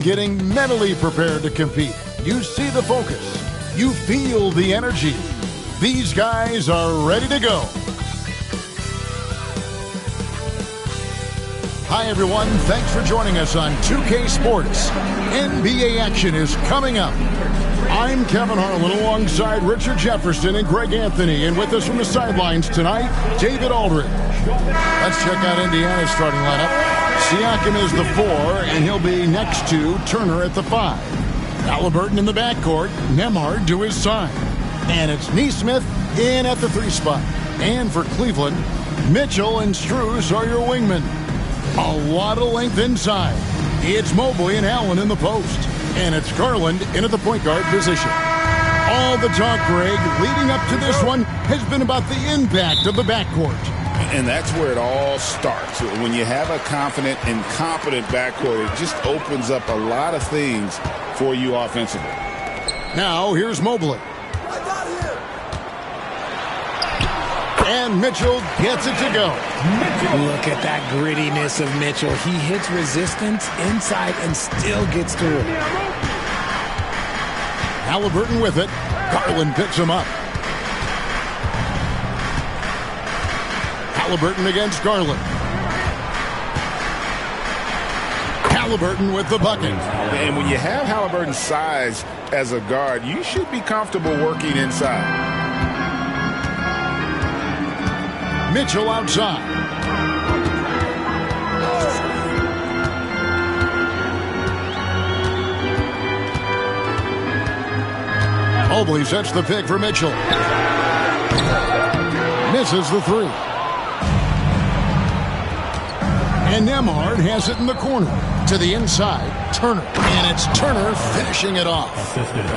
Getting mentally prepared to compete. You see the focus. You feel the energy. These guys are ready to go. Hi, everyone. Thanks for joining us on 2K Sports. NBA action is coming up. I'm Kevin Harlan alongside Richard Jefferson and Greg Anthony. And with us from the sidelines tonight, David Aldridge. Let's check out Indiana's starting lineup. Siakam is the 4, and he'll be next to Turner at the 5. Halliburton in the backcourt, Nembhard to his side. And it's Nesmith in at the 3 spot. And for Cleveland, Mitchell and Strus are your wingmen. A lot of length inside. It's Mobley and Allen in the post. And it's Garland in at the point guard position. All the talk, Greg, leading up to this one has been about the impact of the backcourt. And that's where it all starts. When you have a confident and competent backcourt, it just opens up a lot of things for you offensively. Now, here's Mobley. And Mitchell gets it to go. Look at that grittiness of Mitchell. He hits resistance inside and still gets through it. Halliburton with it. Garland picks him up. Halliburton against Garland. Halliburton with the bucket. And when you have Halliburton's size as a guard, you should be comfortable working inside. Mitchell outside. Mobley sets the pick for Mitchell. Misses the 3. And Nembhard has it in the corner. To the inside, Turner. And it's Turner finishing it off.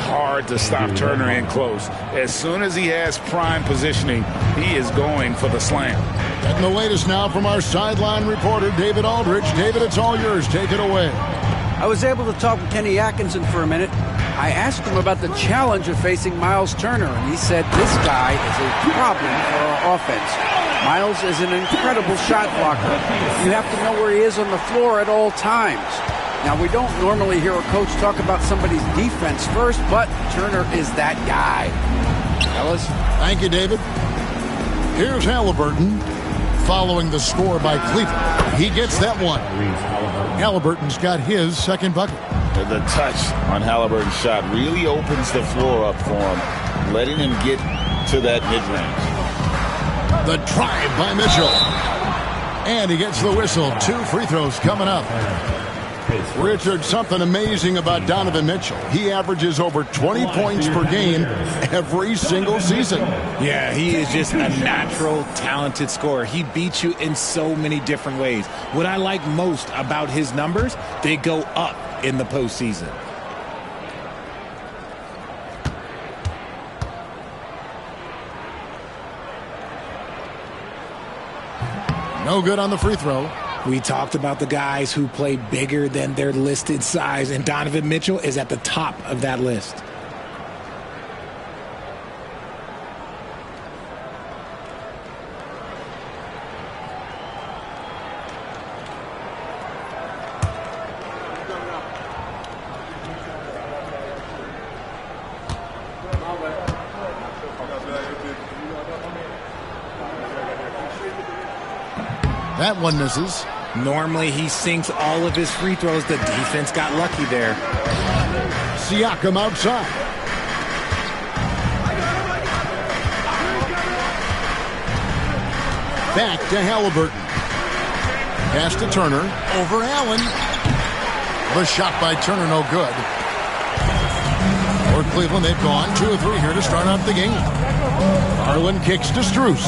Hard to stop Turner in close. As soon as he has prime positioning, he is going for the slam. And the latest now from our sideline reporter, David Aldridge. David, it's all yours. Take it away. I was able to talk with Kenny Atkinson for a minute. I asked him about the challenge of facing Miles Turner, and he said this guy is a problem for our offense. Miles is an incredible shot blocker. You have to know where he is on the floor at all times. Now, we don't normally hear a coach talk about somebody's defense first, but Turner is that guy. Fellas? Thank you, David. Here's Halliburton following the score by Cleveland. He gets that one. Halliburton's got his second bucket. The touch on Halliburton's shot really opens the floor up for him, letting him get to that mid-range. The drive by Mitchell. And he gets the whistle. 2 free throws coming up. Richard, something amazing about Donovan Mitchell. He averages over 20 points per game every single season. Yeah, he is just a natural, talented scorer. He beats you in so many different ways. What I like most about his numbers, they go up in the postseason. No good on the free throw. We talked about the guys who play bigger than their listed size, and Donovan Mitchell is at the top of that list. That one misses. Normally he sinks all of his free throws. The defense got lucky there. Siakam outside. Back to Halliburton. Pass to Turner. Over Allen. The shot by Turner, no good. For Cleveland, they've gone 2 of 3 here to start out the game. Garland kicks to Strus.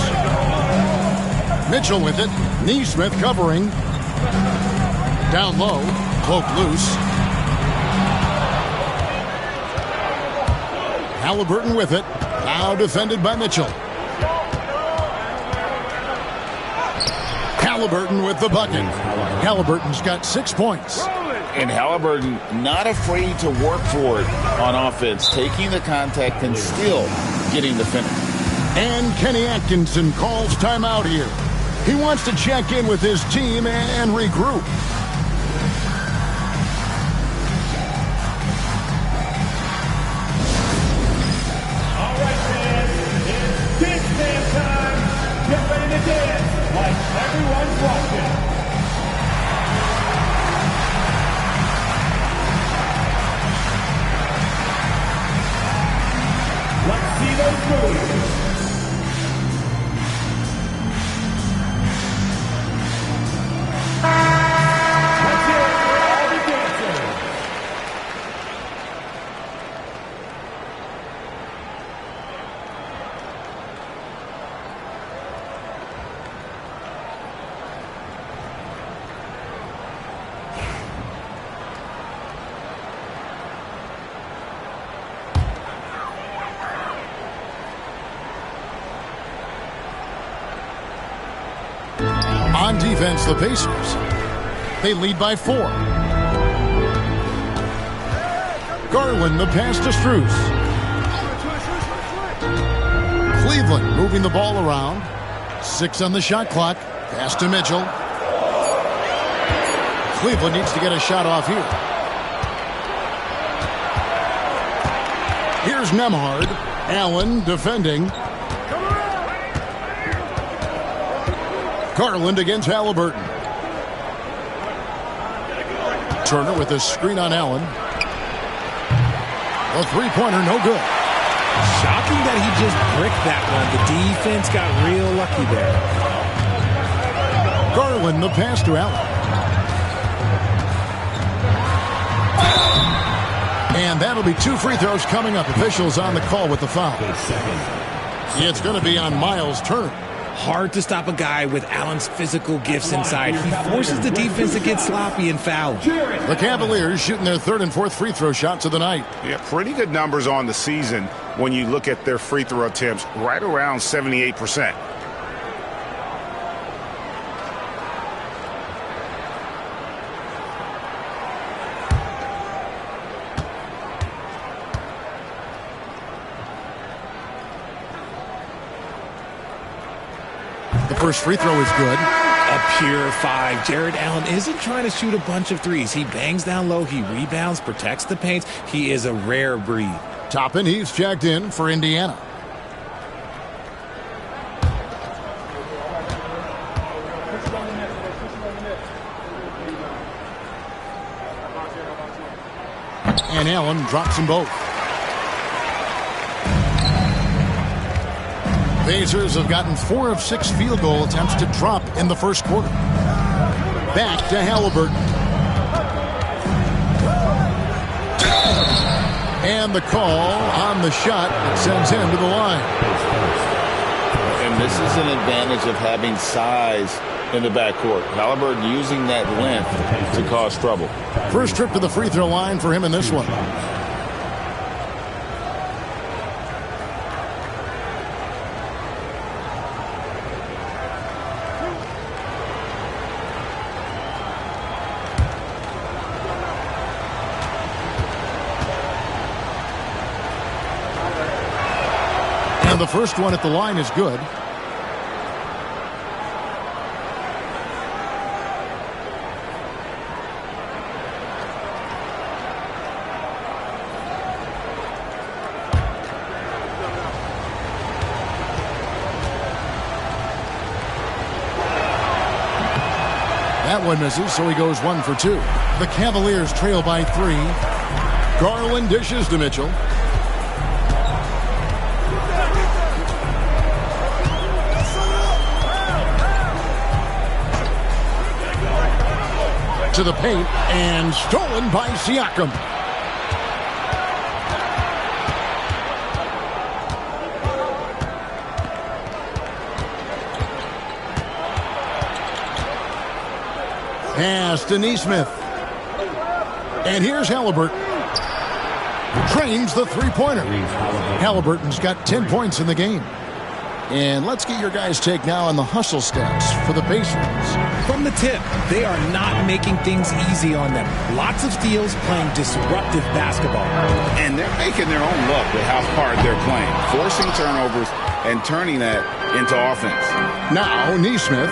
Mitchell with it. Nesmith covering. Down low. Cloak loose. Halliburton with it. Now defended by Mitchell. Halliburton with the bucket. Halliburton's got 6 points. And Halliburton not afraid to work for it on offense, taking the contact and still getting the finish. And Kenny Atkinson calls timeout here. He wants to check in with his team and regroup. On defense, the Pacers. They lead by 4. Garland, the pass to Strus. Cleveland moving the ball around. 6 on the shot clock. Pass to Mitchell. Cleveland needs to get a shot off here. Here's Nembhard. Allen defending. Garland against Halliburton. Turner with a screen on Allen. A three-pointer, no good. Shocking that he just bricked that one. The defense got real lucky there. Garland, the pass to Allen. And that'll be 2 free throws coming up. Officials on the call with the foul. It's going to be on Miles Turner. Hard to stop a guy with Allen's physical gifts inside. He forces the defense to get sloppy and foul. The Cavaliers shooting their 3rd and 4th free throw shots of the night. Yeah, pretty good numbers on the season when you look at their free throw attempts, right around 78%. The first free throw is good. A pure 5. Jared Allen isn't trying to shoot a bunch of threes. He bangs down low. He rebounds, protects the paint. He is a rare breed. Toppin, he's checked in for Indiana. And Allen drops them both. Pacers have gotten 4 of 6 field goal attempts to drop in the first quarter. Back to Halliburton. And the call on the shot that sends him to the line. And this is an advantage of having size in the backcourt. Halliburton using that length to cause trouble. First trip to the free throw line for him in this one. And the first one at the line is good. That one misses, so he goes 1 for 2. The Cavaliers trail by 3. Garland dishes to Mitchell. To the paint, and stolen by Siakam. Pass to Nesmith. And here's Halliburton. Trains the three-pointer. Halliburton's got 10 points in the game. And let's get your guys' take now on the hustle stats for the Pacers. From the tip, they are not making things easy on them. Lots of steals, playing disruptive basketball. And they're making their own luck with how hard they're playing, forcing turnovers and turning that into offense. Now, Nesmith,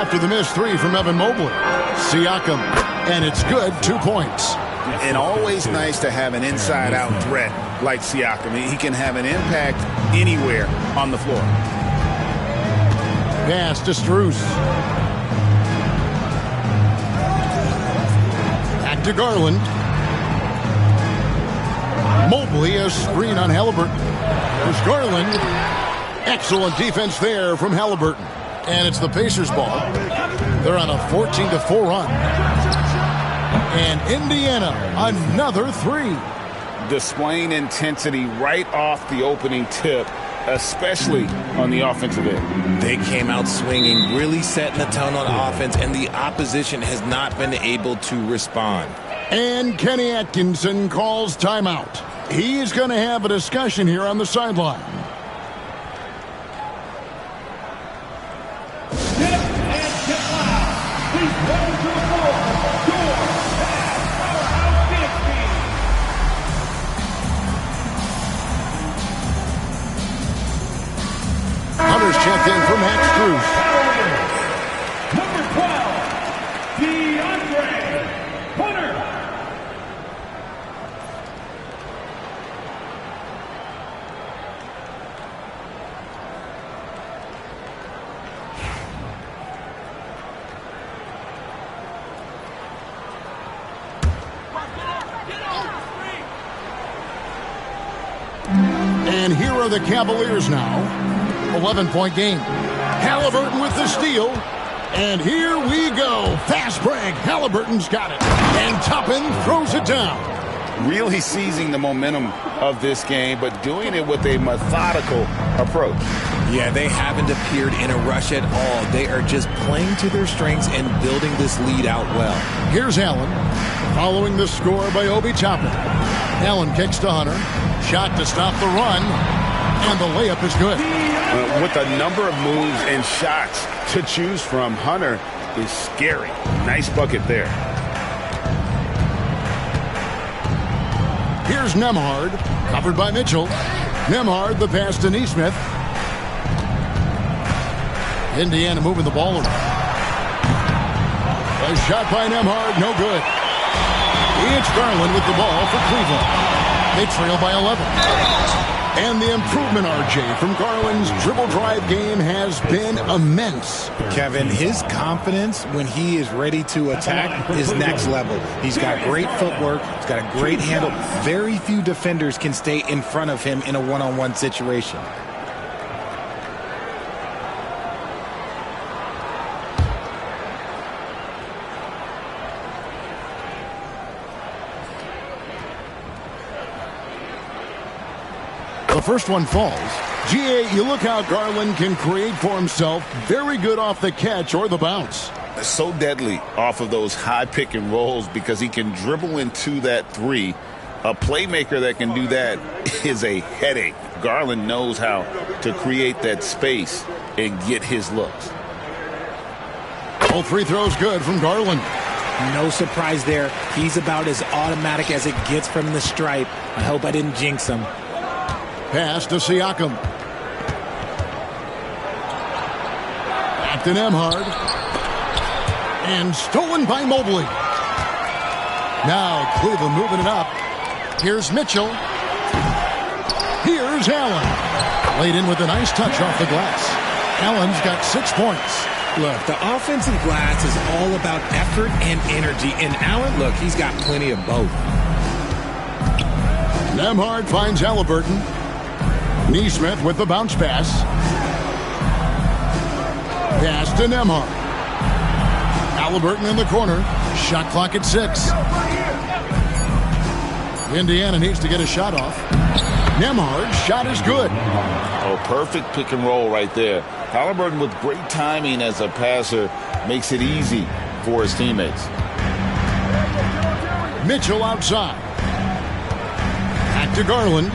after the missed 3 from Evan Mobley. Siakam, and it's good, 2 points. And always nice to have an inside-out threat like Siakam. He can have an impact anywhere on the floor. Pass to Strus. Back to Garland. Mobley, a screen on Halliburton. There's Garland. Excellent defense there from Halliburton. And it's the Pacers' ball. They're on a 14-4 run. And Indiana, another 3. Displaying intensity right off the opening tip, especially on the offensive end. They came out swinging, really setting the tone on offense, and the opposition has not been able to respond. And Kenny Atkinson calls timeout. He's going to have a discussion here on the sideline. And here are the Cavaliers now. 11-point game. Halliburton with the steal. And here we go. Fast break. Halliburton's got it. And Toppin throws it down. Really seizing the momentum of this game, but doing it with a methodical approach. Yeah, they haven't appeared in a rush at all. They are just playing to their strengths and building this lead out well. Here's Allen, following the score by Obi Toppin. Allen kicks to Hunter. Shot to stop the run, and the layup is good. With a number of moves and shots to choose from, Hunter is scary. Nice bucket there. Here's Nembhard, covered by Mitchell. Nembhard, the pass to Nesmith. Indiana moving the ball around. A shot by Nembhard, no good. It's Garland with the ball for Cleveland. They trail by 11. And the improvement, RJ, from Garland's dribble drive game has been immense. Kevin, his confidence when he is ready to attack is next level. He's got great footwork. He's got a great handle. Very few defenders can stay in front of him in a one-on-one situation. The first one falls. GA, you look how Garland can create for himself. Very good off the catch or the bounce. So deadly off of those high pick and rolls because he can dribble into that three. A playmaker that can do that is a headache. Garland knows how to create that space and get his looks. All free throws good from Garland. No surprise there. He's about as automatic as it gets from the stripe. I hope I didn't jinx him. Pass to Siakam. Back to Nembhard. And stolen by Mobley. Now Cleveland moving it up. Here's Mitchell. Here's Allen. Laid in with a nice touch off the glass. Allen's got 6 points. Look, the offensive glass is all about effort and energy. And Allen, look, he's got plenty of both. Nembhard finds Halliburton. Nesmith with the bounce pass. Pass to Nembhard. Halliburton in the corner. Shot clock at 6. Indiana needs to get a shot off. Nembhard's shot is good. Oh, perfect pick and roll right there. Halliburton with great timing as a passer makes it easy for his teammates. Mitchell outside. Back to Garland.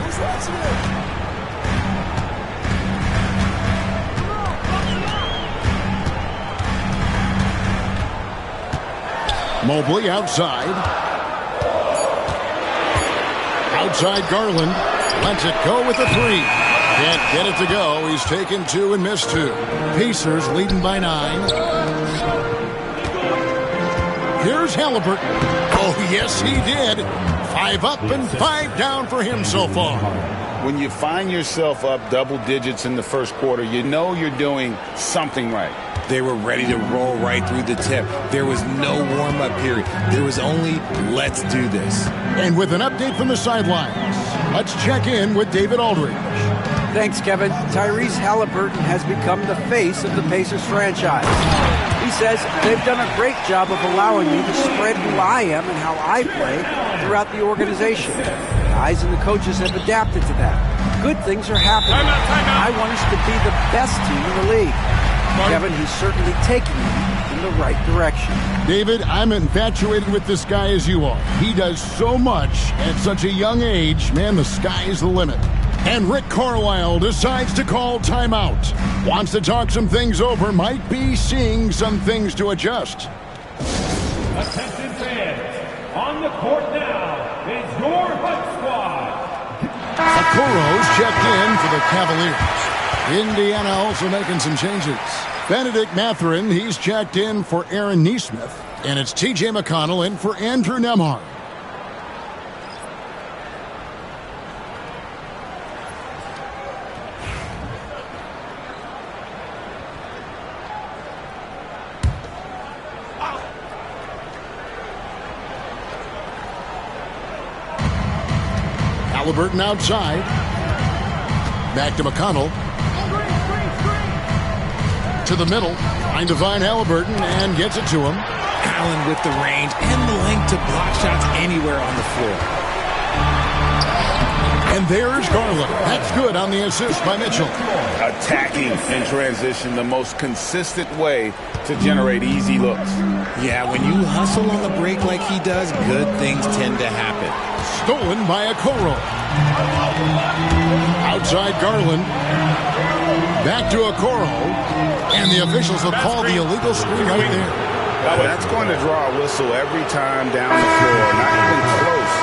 Mobley outside. Outside Garland. Lets it go with a three. Can't get it to go. He's taken 2 and missed 2. Pacers leading by 9. Here's Halliburton. Oh, yes, he did. 5 up and 5 down for him so far. When you find yourself up double digits in the first quarter, you know you're doing something right. They were ready to roll right through the tip. There was no warm-up period. There was only, let's do this. And with an update from the sidelines, let's check in with David Aldridge. Thanks, Kevin. Tyrese Halliburton has become the face of the Pacers franchise. He says they've done a great job of allowing me to spread who I am and how I play throughout the organization. Guys and the coaches have adapted to that. Good things are happening. I want us to be the best team in the league. Kevin, he's certainly taking me in the right direction. David, I'm infatuated with this guy as you are. He does so much at such a young age. Man, the sky is the limit. And Rick Carlisle decides to call timeout. Wants to talk some things over. Might be seeing some things to adjust. Attention fans, on the court now is your HUD squad. Okoro's checked in for the Cavaliers. Indiana also making some changes. Benedict Mathurin, he's checked in for Aaron Nesmith. And it's T.J. McConnell in for Andrew Nembhard. Halliburton outside. Back to McConnell. To the middle. Finds Divine Halliburton and gets it to him. Allen with the range and the length to block shots anywhere on the floor. And there's Garland. That's good on the assist by Mitchell. Attacking in transition, the most consistent way to generate easy looks. Yeah, when you hustle on the break like he does, good things tend to happen. Stolen by Okoro. Outside Garland. Back to Okoro. And the officials will call the illegal screen right there. That's going to draw a whistle every time down the floor. Not even close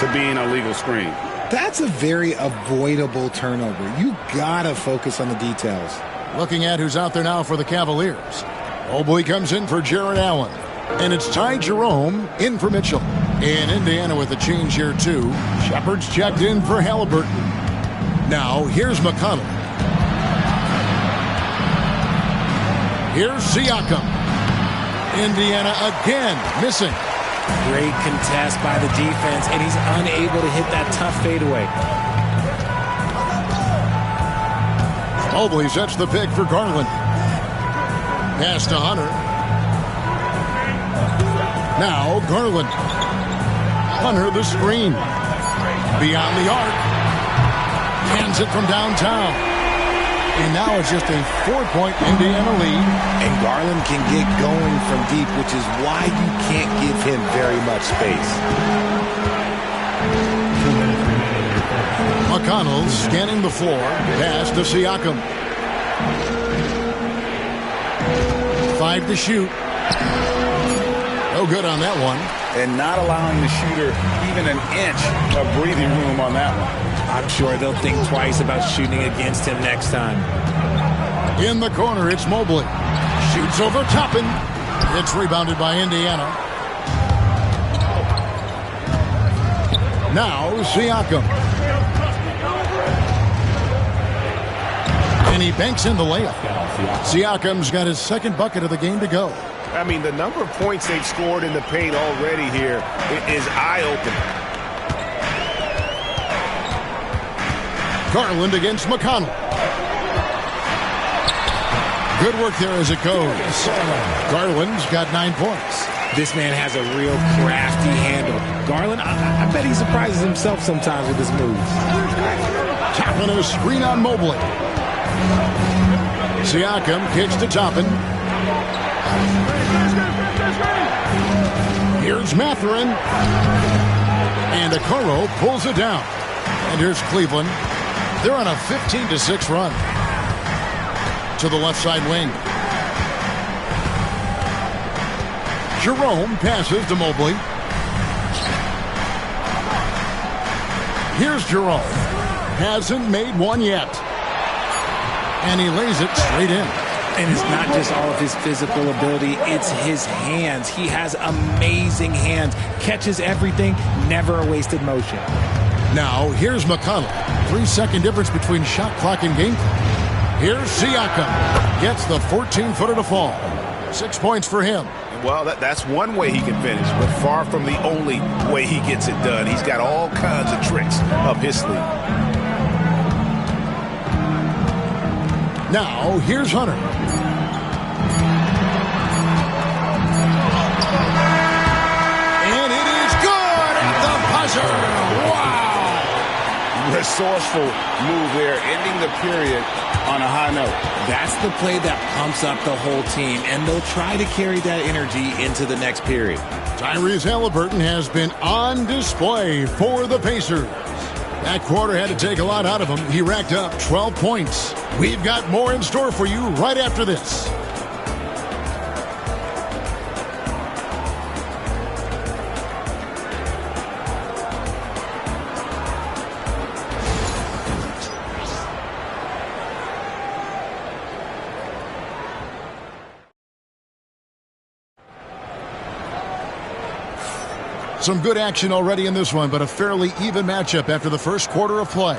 to being a legal screen. That's a very avoidable turnover. You gotta focus on the details. Looking at who's out there now for the Cavaliers. Mobley comes in for Jared Allen. And it's Ty Jerome in for Mitchell. And Indiana with a change here too. Shepard's checked in for Halliburton. Now here's McConnell. Here's Siakam. Indiana again missing. Great contest by the defense, and he's unable to hit that tough fadeaway. Mobley sets the pick for Garland. Pass to Hunter. Now Garland. Hunter the screen. Beyond the arc. Hands it from downtown. And now it's just a 4-point Indiana lead. And Garland can get going from deep, which is why you can't give him very much space. McConnell scanning the floor. Pass to Siakam. 5 to shoot. No good on that one. And not allowing the shooter even an inch of breathing room on that one. I'm sure they'll think twice about shooting against him next time. In the corner, it's Mobley. Shoots over Toppin. It's rebounded by Indiana. Now Siakam. And he banks in the layup. Siakam's got his second bucket of the game to go. I mean, the number of points they've scored in the paint already here is eye-opening. Garland against McConnell. Good work there as it goes. Garland's got 9 points. This man has a real crafty handle. Garland, I bet he surprises himself sometimes with his moves. Toppin a screen on Mobley. Siakam kicks to Toppin. Here's Mathurin. And Okoro pulls it down. And here's Cleveland. They're on a 15-6 run. To the left side wing. Jerome passes to Mobley. Here's Jerome. Hasn't made one yet. And he lays it straight in. And it's not just all of his physical ability, it's his hands. He has amazing hands. Catches everything, never a wasted motion. Now, here's McConnell. 3-second difference between shot clock and game clock. Here's Siakam. Gets the 14-footer to fall. 6 points for him. Well, that's one way he can finish, but far from the only way he gets it done. He's got all kinds of tricks up his sleeve. Now, here's Hunter. And it is good at the buzzer. Wow! Resourceful move there, ending the period on a high note. That's the play that pumps up the whole team, and they'll try to carry that energy into the next period. Tyrese Halliburton has been on display for the Pacers. That quarter had to take a lot out of him. He racked up 12 points. We've got more in store for you right after this. Some good action already in this one, but a fairly even matchup after the first quarter of play.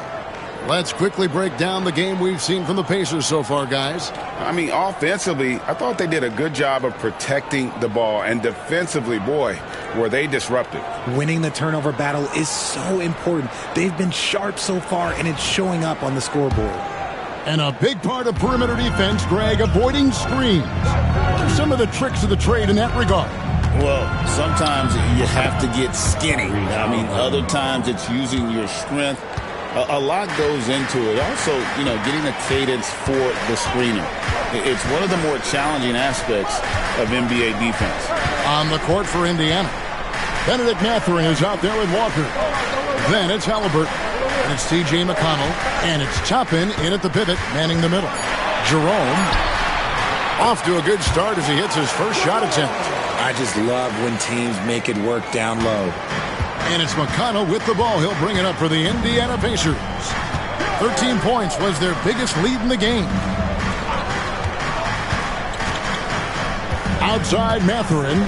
Let's quickly break down the game we've seen from the Pacers so far, guys. I mean, offensively, I thought they did a good job of protecting the ball. And defensively, boy, were they disruptive. Winning the turnover battle is so important. They've been sharp so far, and it's showing up on the scoreboard. And a big part of perimeter defense, Greg, avoiding screens. Some of the tricks of the trade in that regard. Well, sometimes you have to get skinny. I mean, other times it's using your strength. A lot goes into it. Also, getting a cadence for the screener. It's one of the more challenging aspects of NBA defense. On the court for Indiana, Benedict Mathurin is out there with Walker. Then it's Halliburton. And it's T.J. McConnell. And it's Toppin in at the pivot, manning the middle. Jerome off to a good start as he hits his first shot attempt. I just love when teams make it work down low. And it's McConnell with the ball. He'll bring it up for the Indiana Pacers. 13 points was their biggest lead in the game. Outside Mathurin.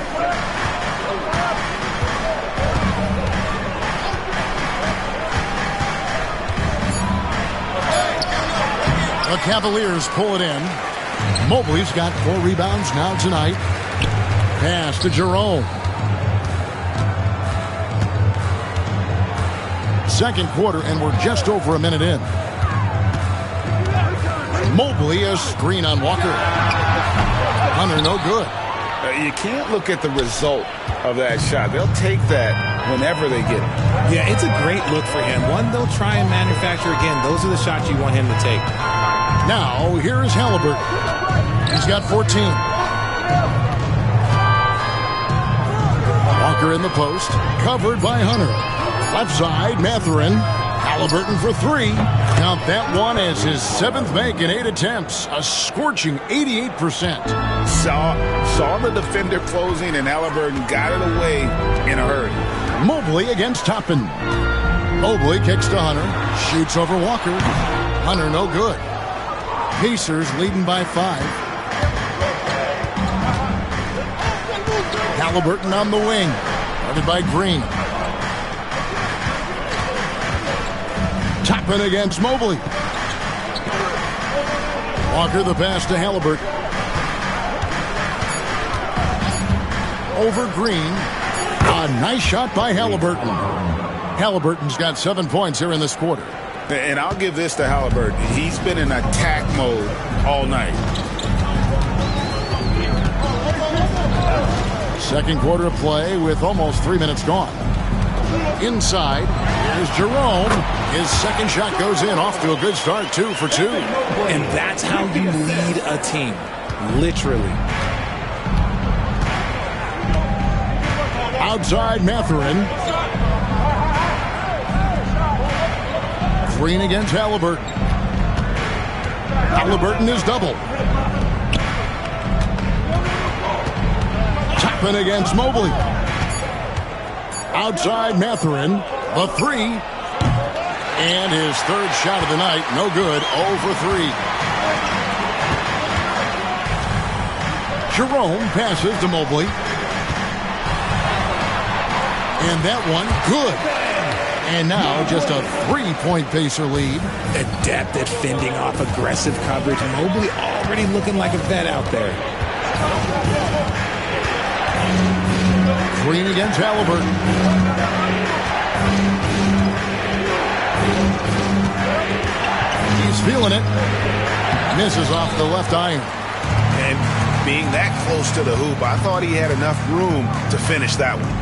The Cavaliers pull it in. Mobley's got 4 rebounds now tonight. Pass to Jerome. Second quarter, and we're just over a minute in. Mobley, a screen on Walker. Hunter, no good. You can't look at the result of that shot. They'll take that whenever they get it. Yeah, it's a great look for him. One they'll try and manufacture again. Those are the shots you want him to take. Now, here's Halliburton. He's got 14. Walker in the post, covered by Hunter. Left side, Mathurin. Halliburton for 3. Count that one as his 7th make in 8 attempts. A scorching 88%. Saw the defender closing, and Halliburton got it away in a hurry. Mobley against Toppin. Mobley kicks to Hunter. Shoots over Walker. Hunter no good. Pacers leading by 5. Halliburton on the wing. Guarded by Green. Toppin against Mobley. Walker the pass to Halliburton. Over Green. A nice shot by Halliburton. Halliburton's got 7 points here in this quarter. And I'll give this to Halliburton. He's been in attack mode all night. Second quarter of play with almost 3 minutes gone. Inside, here's Jerome. His second shot goes in, off to a good start, 2 for 2. And that's how you lead a team, literally. Outside Mathurin. Green against Halliburton. Halliburton is double. Toppin against Mobley. Outside Mathurin. The 3. And his third shot of the night. No good. 0 for 3. Jerome passes to Mobley. And that one, good. And now just a 3-point Pacer lead. Adept at fending off aggressive coverage. Mobley already looking like a vet out there. Green against Halliburton. He's feeling it. Misses off the left iron. And being that close to the hoop, I thought he had enough room to finish that one.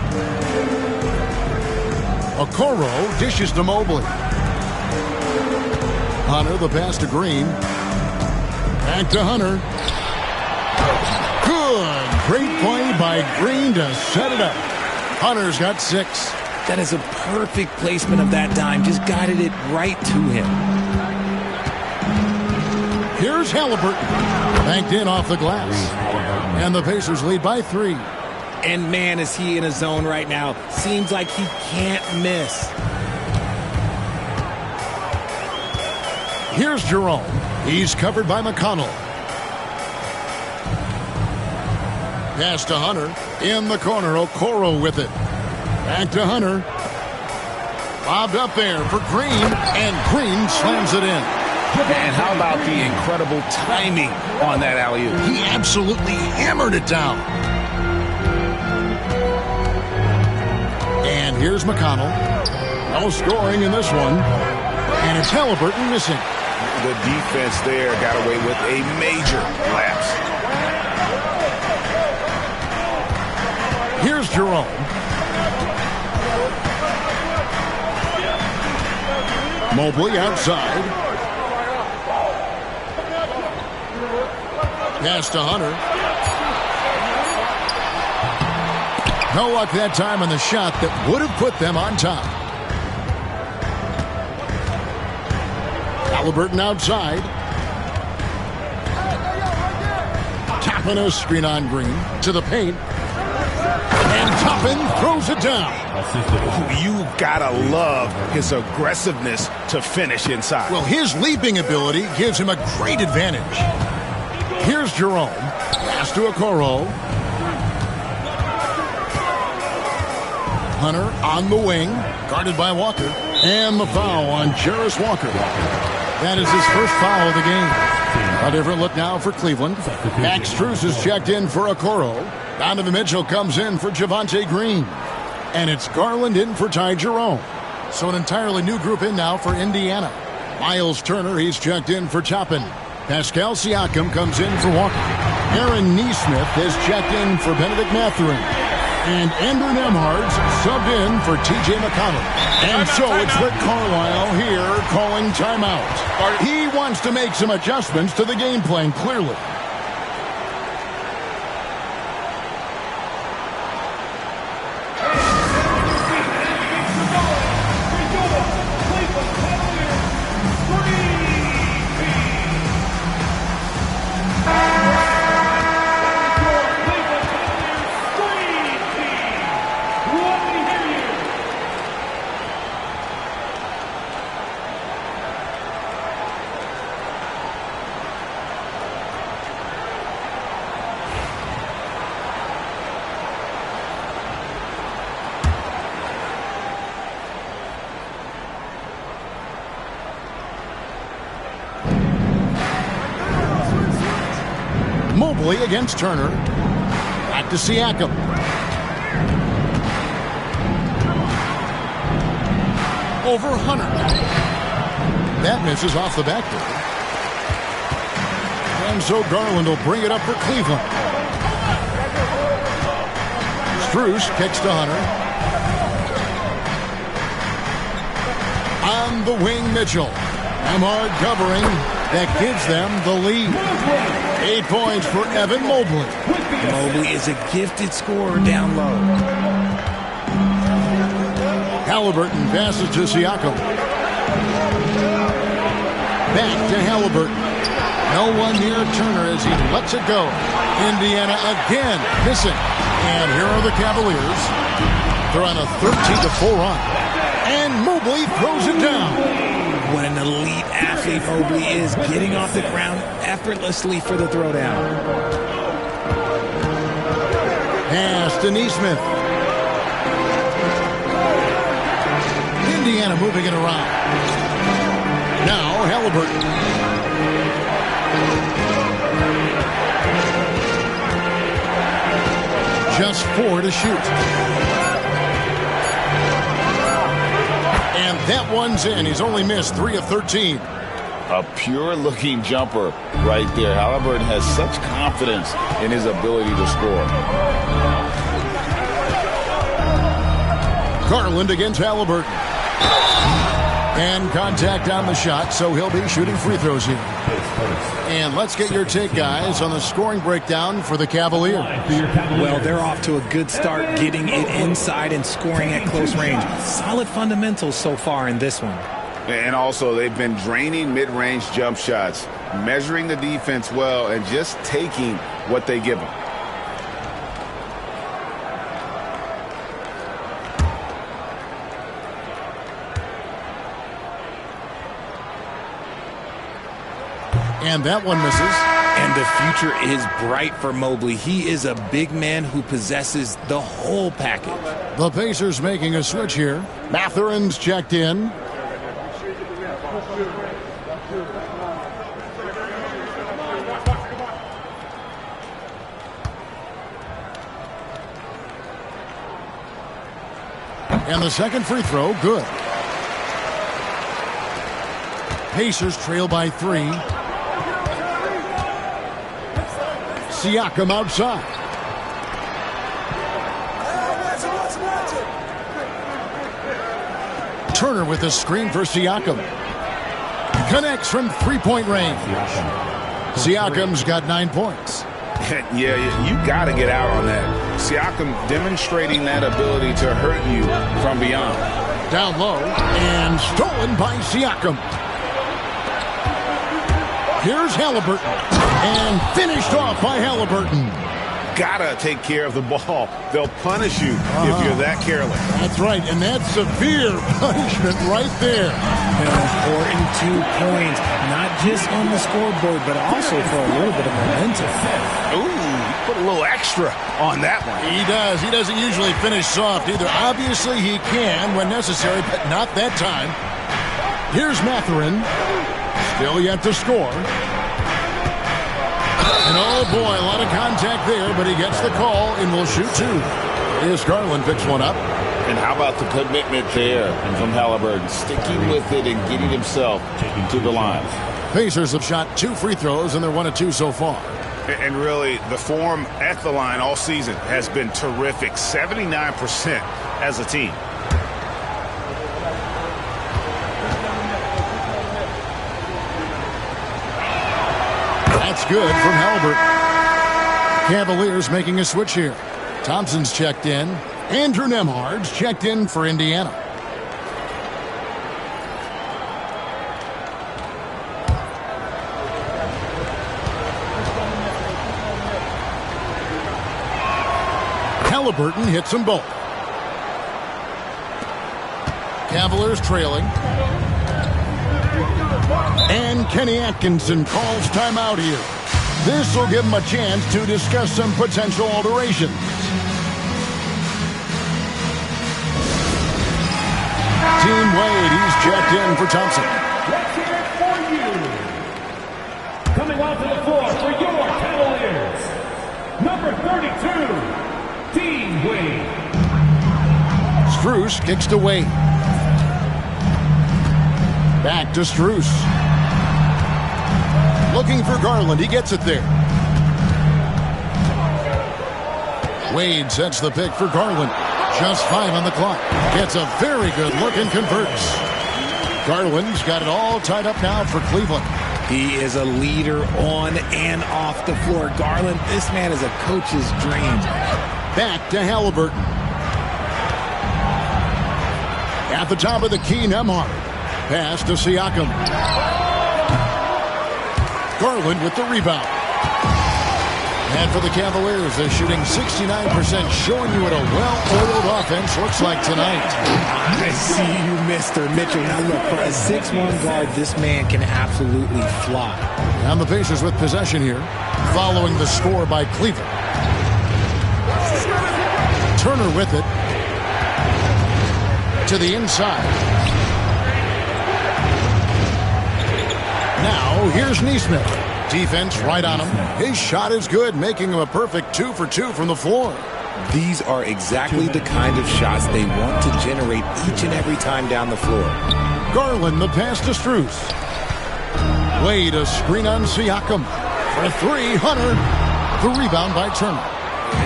Okoro dishes to Mobley. Hunter, the pass to Green. Back to Hunter. Good. Great play by Green to set it up. Hunter's got 6. That is a perfect placement of that dime. Just guided it right to him. Here's Halliburton. Banked in off the glass. And the Pacers lead by 3. And man, is he in a zone right now. Seems like he can't miss. Here's Jerome. He's covered by McConnell. Pass to Hunter. In the corner, Okoro with it. Back to Hunter. Bobbed up there for Green. And Green slams it in. And how about the incredible timing on that alley-oop? He absolutely hammered it down. Here's McConnell. No scoring in this one. And it's Halliburton missing. The defense there got away with a major lapse. Here's Jerome. Mobley outside. Pass to Hunter. No luck that time on the shot that would have put them on top. Halliburton outside. Toppin a screen on Green to the paint. And Toppin throws it down. You gotta love his aggressiveness to finish inside. Well, his leaping ability gives him a great advantage. Here's Jerome. Pass to Okoro. Hunter on the wing, guarded by Walker. And the foul on Jarris Walker. That is his first foul of the game. A different look now for Cleveland. Max Strus is checked in for Okoro. Donovan Mitchell comes in for Javonte Green. And it's Garland in for Ty Jerome. So an entirely new group in now for Indiana. Miles Turner, he's checked in for Toppin. Pascal Siakam comes in for Walker. Aaron Nesmith is checked in for Benedict Mathurin. And Andrew Nembhard's subbed in for T.J. McConnell. And so it's Rick Carlisle here calling timeout. He wants to make some adjustments to the game plan, clearly. Mobley against Turner. Back to Siakam. Over Hunter. That misses off the backboard. And so Garland will bring it up for Cleveland. Strus kicks to Hunter. On the wing, Mitchell. Nembhard covering. That gives them the lead. 8 points for Evan Mobley. Mobley is a gifted scorer down low. Halliburton passes to Siakam. Back to Halliburton. No one near Turner as he lets it go. Indiana again missing. And here are the Cavaliers. They're on a 13-4 run. And Mobley throws it down. What an elite athlete Mobley is, getting off the ground effortlessly for the throwdown. Pass to Nesmith. Indiana moving it around. Now Halliburton. Just 4 to shoot. And that one's in. He's only missed 3 of 13. A pure-looking jumper right there. Halliburton has such confidence in his ability to score. Garland against Halliburton. And contact on the shot, so he'll be shooting free throws here. And let's get your take, guys, on the scoring breakdown for the Cavaliers. Well, they're off to a good start getting it inside and scoring at close range. Solid fundamentals so far in this one. And also, they've been draining mid-range jump shots, measuring the defense well, and just taking what they give them. And that one misses. And the future is bright for Mobley. He is a big man who possesses the whole package. The Pacers making a switch here. Mathurin's checked in. And the second free throw, good. Pacers trail by 3. Siakam outside. Turner with a screen for Siakam. Connects from three-point range. Siakam's got 9 points. Yeah, you got to get out on that. Siakam demonstrating that ability to hurt you from beyond. Down low and stolen by Siakam. Here's Halliburton and finished off by Halliburton. Gotta take care of the ball. They'll punish you if you're that careless. That's right, and that's severe punishment right there. An important 2 points, not just on the scoreboard, but also for a little bit of momentum. Ooh, put a little extra on that one. He does. He doesn't usually finish soft either. Obviously, he can when necessary, but not that time. Here's Mathurin. Still yet to score. And oh boy, a lot of contact there, but he gets the call and will shoot 2. Here's Garland, picks one up. And how about the commitment there from Halliburton, sticking with it and getting himself to the line. Pacers have shot 2 free throws, and they're 1 of 2 so far. And really, the form at the line all season has been terrific. 79% as a team. That's good from Halliburton. Cavaliers making a switch here. Thompson's checked in. Andrew Nembhard's checked in for Indiana. Halliburton hits them both. Cavaliers trailing. And Kenny Atkinson calls timeout here. This will give him a chance to discuss some potential alterations. Team Wade, he's checked in for Thompson. Let's hear it for you. Coming onto the floor for your Cavaliers, number 32, Team Wade. Strus kicks to Wade. Back to Strus. Looking for Garland. He gets it there. Wade sets the pick for Garland. Just 5 on the clock. Gets a very good look and converts. Garland's got it all tied up now for Cleveland. He is a leader on and off the floor. Garland, this man is a coach's dream. Back to Halliburton. At the top of the key, Nembhard. Pass to Siakam. Garland with the rebound. And for the Cavaliers, they're shooting 69%, showing you what a well-oiled offense looks like tonight. I see you, Mr. Mitchell. Now look, for a 6'1 guard, this man can absolutely fly. And the Pacers with possession here, following the score by Cleveland. Turner with it. To the inside. Now, here's Nesmith. Defense right on him. His shot is good, making him a perfect 2 for 2 from the floor. These are exactly the kind of shots they want to generate each and every time down the floor. Garland, the pass to Strus. Wade, a screen on Siakam. For 3, Hunter. The rebound by Turner.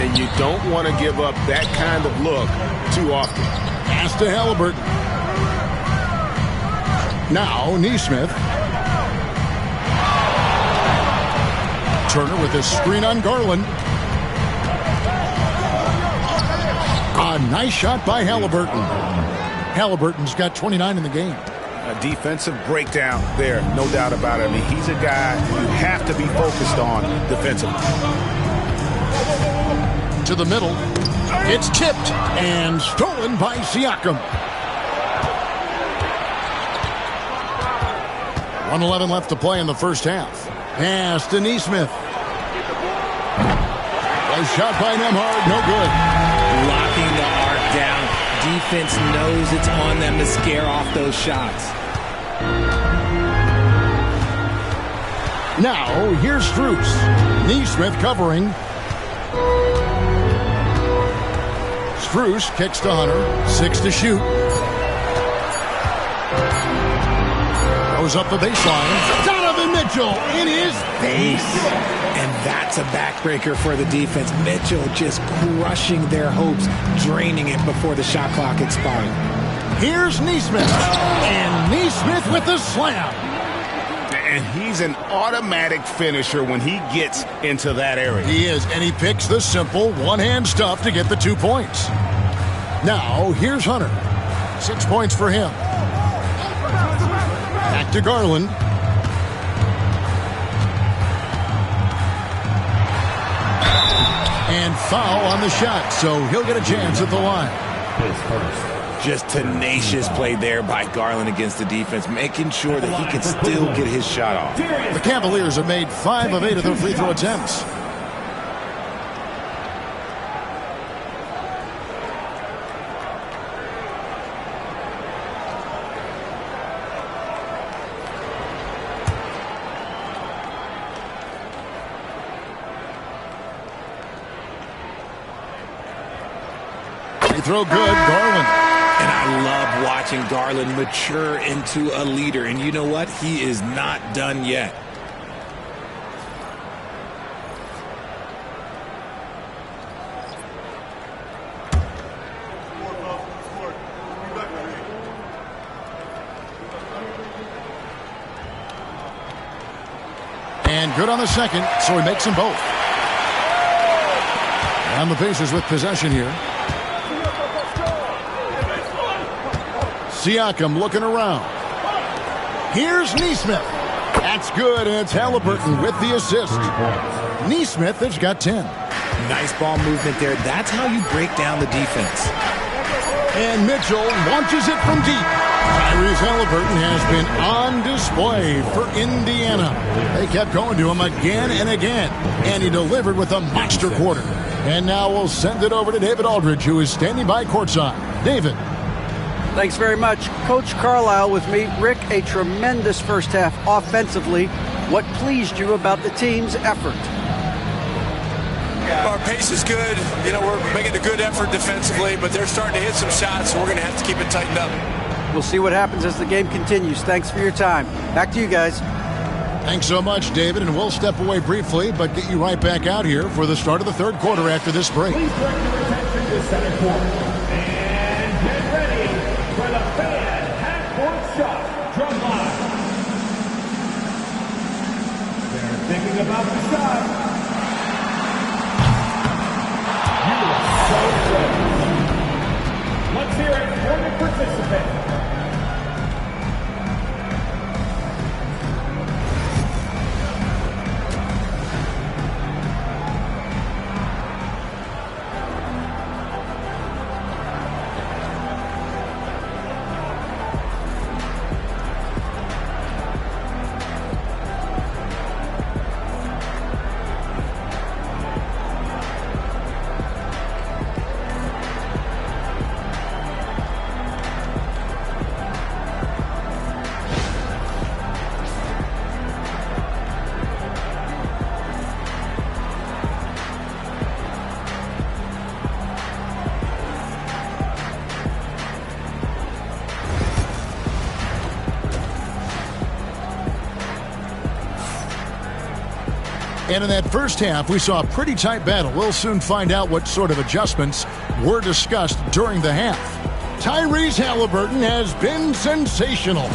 And you don't want to give up that kind of look too often. Pass to Halliburton. Now, Nesmith. Turner with a screen on Garland. A nice shot by Halliburton. Halliburton's got 29 in the game. A defensive breakdown there, no doubt about it. I mean, he's a guy you have to be focused on defensively. To the middle. It's tipped and stolen by Siakam. 1:11 left to play in the first half. Pass to Nesmith. A shot by Nembhard, no good. Locking the arc down. Defense knows it's on them to scare off those shots. Now, here's Strus. Nesmith covering. Strus kicks to Hunter. 6 to shoot. Goes up the baseline. Donovan Mitchell in his face. And that's a backbreaker for the defense. Mitchell just crushing their hopes, draining it before the shot clock expired. Here's Nesmith. And Nesmith with the slam. And he's an automatic finisher when he gets into that area. He is, and he picks the simple one-hand stuff to get the 2 points. Now, here's Hunter. 6 points for him. Back to Garland. And foul on the shot, so he'll get a chance at the line. Just tenacious play there by Garland against the defense, making sure that he can still get his shot off. The Cavaliers have made 5 of 8 of their free throw attempts. Free throw good, Garland. And I love watching Garland mature into a leader. And you know what? He is not done yet. And good on the second, so he makes them both. And the Pacers with possession here. Siakam looking around. Here's Nesmith. That's good, and it's Halliburton with the assist. Nesmith has got 10. Nice ball movement there. That's how you break down the defense. And Mitchell launches it from deep. Tyrese Halliburton has been on display for Indiana. They kept going to him again and again, and he delivered with a monster quarter. And now we'll send it over to David Aldridge, who is standing by courtside. David. Thanks very much. Coach Carlisle with me. Rick, a tremendous first half offensively. What pleased you about the team's effort? Our pace is good. You know, we're making a good effort defensively, but they're starting to hit some shots, so we're going to have to keep it tightened up. We'll see what happens as the game continues. Thanks for your time. Back to you guys. Thanks so much, David, and we'll step away briefly, but get you right back out here for the start of the third quarter after this break. Please direct your attention to center court. And get ready for the fan half-court shot drum line. They're thinking about the shot. You are so close. Let's hear it for the participant. And in that first half, we saw a pretty tight battle. We'll soon find out what sort of adjustments were discussed during the half. Tyrese Halliburton has been sensational.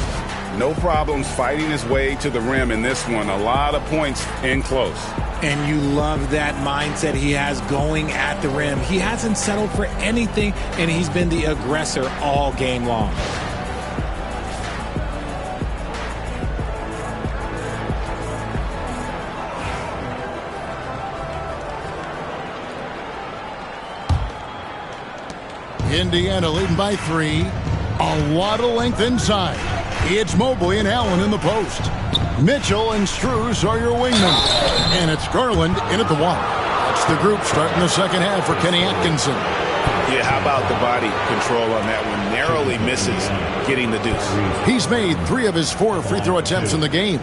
No problems fighting his way to the rim in this one. A lot of points in close. And you love that mindset he has going at the rim. He hasn't settled for anything, and he's been the aggressor all game long. Indiana leading by 3. A lot of length inside. It's Mobley and Allen in the post. Mitchell and Strus are your wingmen. And it's Garland in at the 1. That's the group starting the second half for Kenny Atkinson. Yeah, how about the body control on that one? Narrowly misses getting the deuce. He's made 3 of his 4 free throw attempts in the game.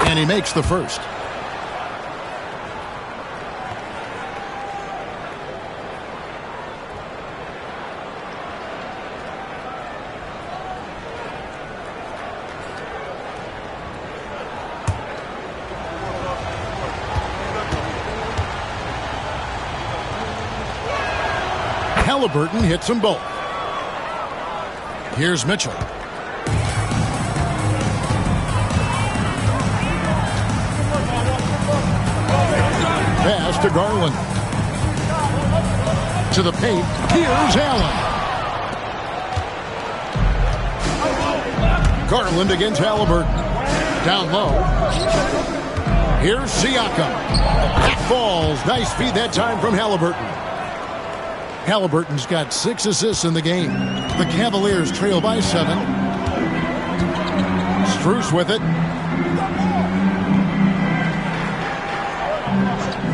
And he makes the first. Halliburton hits them both. Here's Mitchell. Pass to Garland. To the paint. Here's Allen. Garland against Halliburton. Down low. Here's Siakam. It falls. Nice feed that time from Halliburton. Halliburton's got 6 assists in the game. The Cavaliers trail by 7. Strus with it.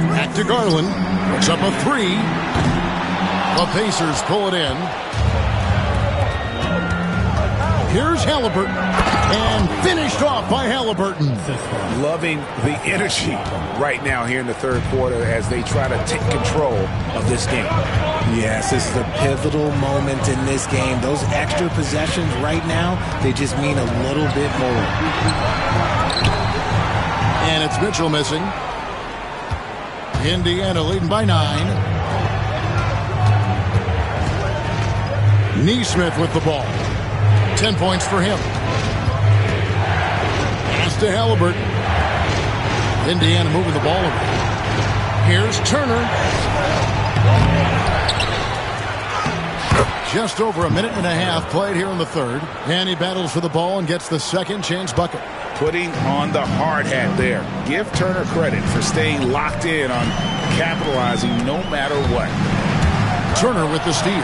Back to Garland. Puts up a 3. The Pacers pull it in. Here's Halliburton. And finished off by Halliburton. Loving the energy right now here in the third quarter as they try to take control of this game. Yes, this is a pivotal moment in this game. Those extra possessions right now, they just mean a little bit more. And it's Mitchell missing. Indiana leading by 9. Neesmith with the ball. 10 points for him. Pass to Halliburton. Indiana moving the ball over. Here's Turner. Just over a minute and a half played here in the third. And he battles for the ball and gets the second chance bucket. Putting on the hard hat there. Give Turner credit for staying locked in on capitalizing no matter what. Turner with the steal.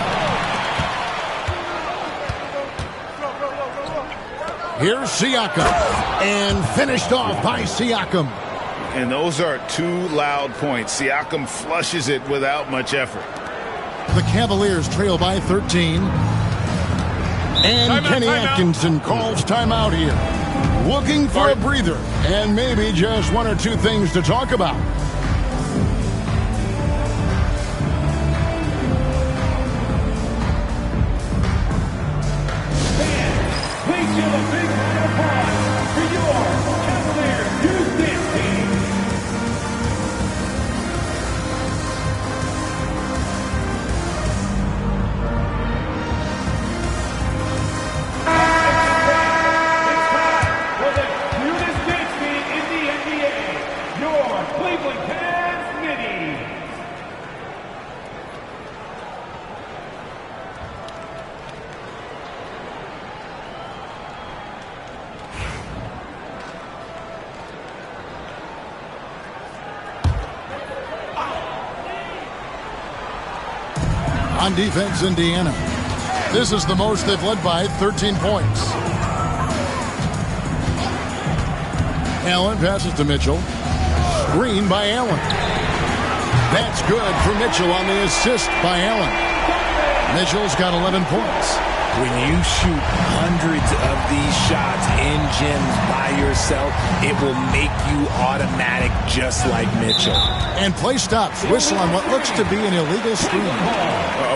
Here's Siakam. And finished off by Siakam. And those are 2 loud points. Siakam flushes it without much effort. The Cavaliers trail by 13. And Kenny Atkinson calls timeout here. Looking for a breather. And maybe just 1 or 2 things to talk about. Please give a big round of applause for your Cavaliers Youth Dance Team. It's time for the cutest dance team in the NBA, your Cleveland Cavs Minis. On defense, Indiana. This is the most they've led by 13 points. Allen passes to Mitchell. Screen by Allen. That's good for Mitchell on the assist by Allen. Mitchell's got 11 points. When you shoot hundreds of these shots in gyms by yourself, it will make you automatic just like Mitchell. And play stops. Whistle on what looks to be an illegal screen.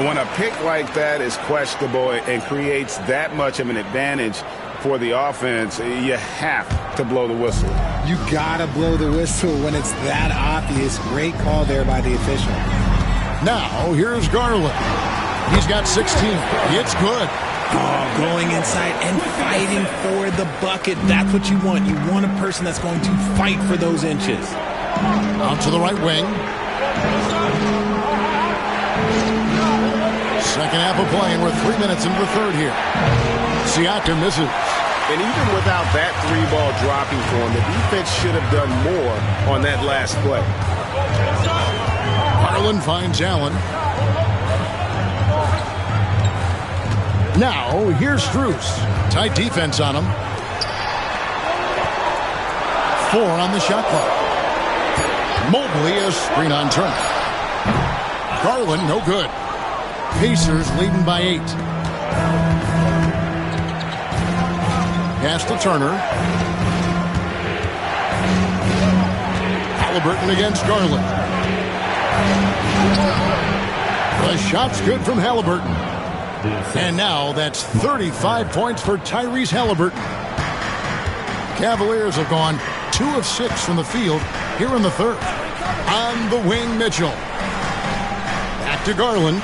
When a pick like that is questionable and creates that much of an advantage for the offense, you have to blow the whistle. You gotta blow the whistle when it's that obvious. Great call there by the official. Now, here's Garland. He's got 16. It's good. Oh, going inside and fighting for the bucket. That's what you want. You want a person that's going to fight for those inches. Out to the right wing. Second half of playing. We're 3 minutes into the third here. Siakam misses. And even without that 3-ball dropping for him, the defense should have done more on that last play. Garland finds Allen. Now, here's Strus. Tight defense on him. 4 on the shot clock. Mobley a screen on Turner. Garland, no good. Pacers leading by 8. Pass to Turner. Halliburton against Garland. The shot's good from Halliburton. And now that's 35 points for Tyrese Halliburton. Cavaliers have gone 2 of 6 from the field here in the third. On the wing, Mitchell. Back to Garland.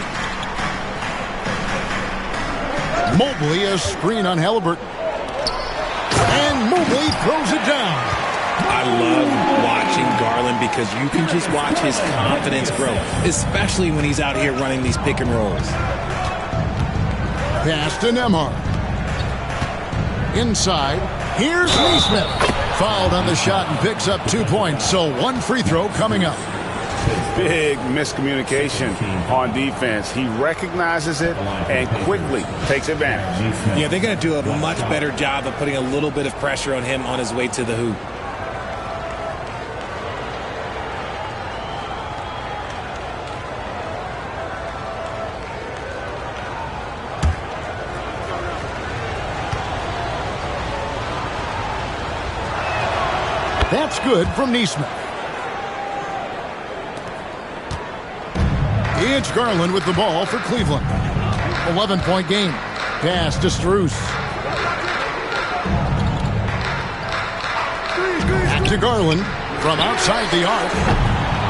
Mobley, a screen on Halliburton. And Mobley throws it down. I love watching Garland because you can just watch his confidence grow, especially when he's out here running these pick and rolls. Pass to Nembhard. Inside. Here's Neesmith. Fouled on the shot and picks up 2 points. So 1 free throw coming up. Big miscommunication on defense. He recognizes it and quickly takes advantage. Yeah, they're going to do a much better job of putting a little bit of pressure on him on his way to the hoop. That's good from Neesmith. It's Garland with the ball for Cleveland. 11-point game. Pass to Strus. Back to Garland from outside the arc.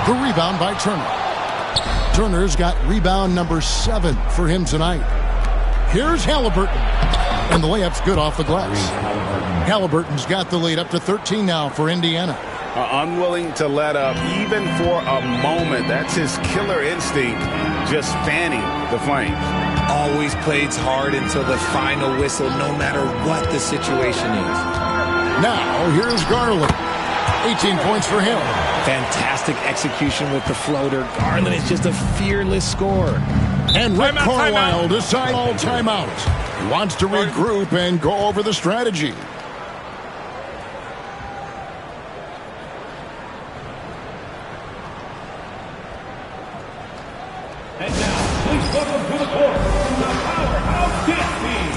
The rebound by Turner. Turner's got rebound number 7 for him tonight. Here's Halliburton. And the layup's good off the glass. Halliburton's got the lead up to 13 now for Indiana. Unwilling to let up even for a moment. That's his killer instinct, just fanning the flames. Always plays hard until the final whistle, no matter what the situation is. Now, here's Garland. 18 points for him. Fantastic execution with the floater. Garland is just a fearless scorer. And Rick Carlisle decides all timeout. He wants to regroup and go over the strategy. And now, please welcome to the court, the Powerhouse Dance Team.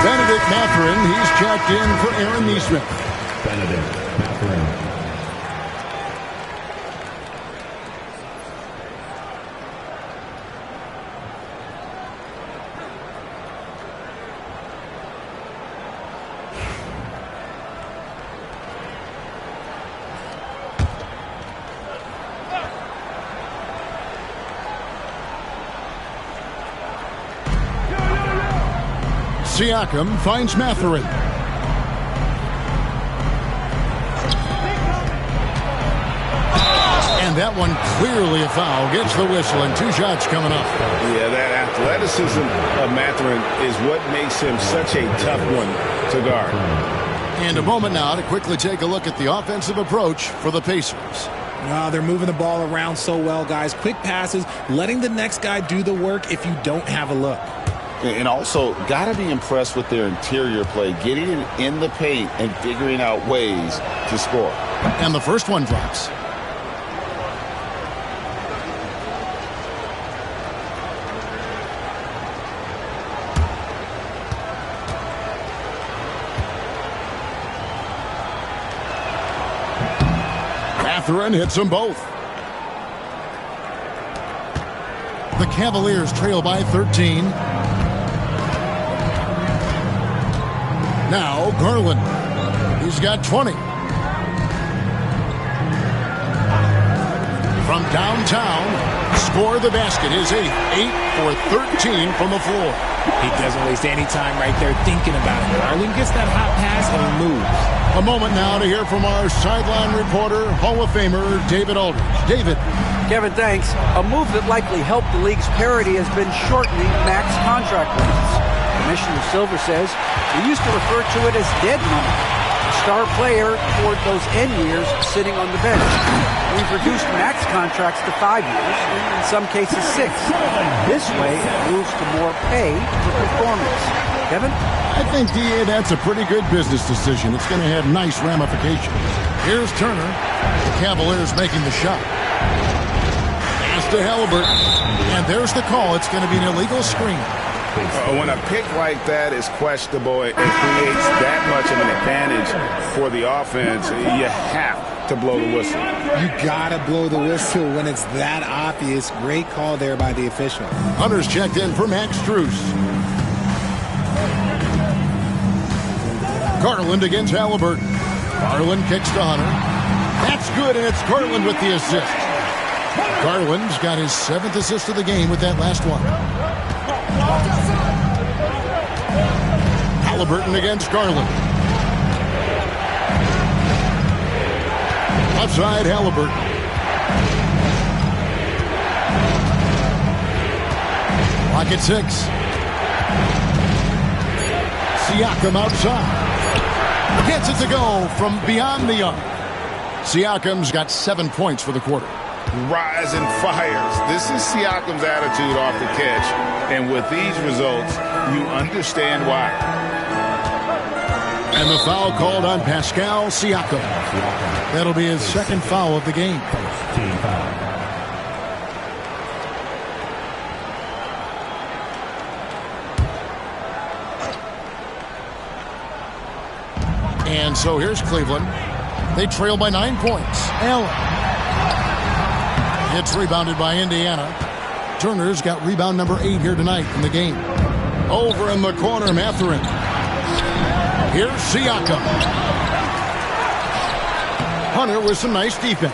Benedict Mathurin, he's checked in for Aaron Neesmith. Benedict Mathurin. Siakam finds Mathurin. And that one clearly a foul. Gets the whistle and 2 shots coming up. Yeah, that athleticism of Mathurin is what makes him such a tough one to guard. And a moment now to quickly take a look at the offensive approach for the Pacers. Oh, they're moving the ball around so well, guys. Quick passes, letting the next guy do the work if you don't have a look. And also, got to be impressed with their interior play, getting in the paint and figuring out ways to score. And the first one drops. Mathurin hits them both. The Cavaliers trail by 13. Now Garland. He's got 20. From downtown, score the basket. His 8 for 13 from the floor. He doesn't waste any time right there thinking about it. Garland gets that hot pass and he moves. A moment now to hear from our sideline reporter, Hall of Famer David Aldridge. David. Kevin, thanks. A move that likely helped the league's parity has been shortening max contract limits. Commissioner Silver says we used to refer to it as dead money. A star player toward those end years sitting on the bench. We've reduced max contracts to 5 years, and in some cases 6. This way, it moves to more pay for performance. Kevin? I think, D.A., that's a pretty good business decision. It's going to have nice ramifications. Here's Turner. The Cavaliers making the shot. Pass to to Halliburton. And there's the call. It's going to be an illegal screen. When a pick like that is questionable, it creates that much of an advantage for the offense. You have to blow the whistle. You got to blow the whistle when it's that obvious. Great call there by the official. Hunter's checked in for Max Strus. Garland against Halliburton. Garland kicks to Hunter. That's good, and it's Garland with the assist. Garland's got his 7th assist of the game with that last one. Halliburton against Garland. Outside Halliburton. Clock at 6. Siakam outside. Gets it to go from beyond the arc. Siakam's got 7 points for the quarter. Rise and fires. This is Siakam's attitude off the catch. And with these results, you understand why. And the foul called on Pascal Siakam. That'll be his 2nd foul of the game. And so here's Cleveland. They trail by 9 points. Allen. It's rebounded by Indiana. Turner's got rebound number 8 here tonight in the game. Over in the corner, Mathurin. Here's Siakam. Hunter with some nice defense.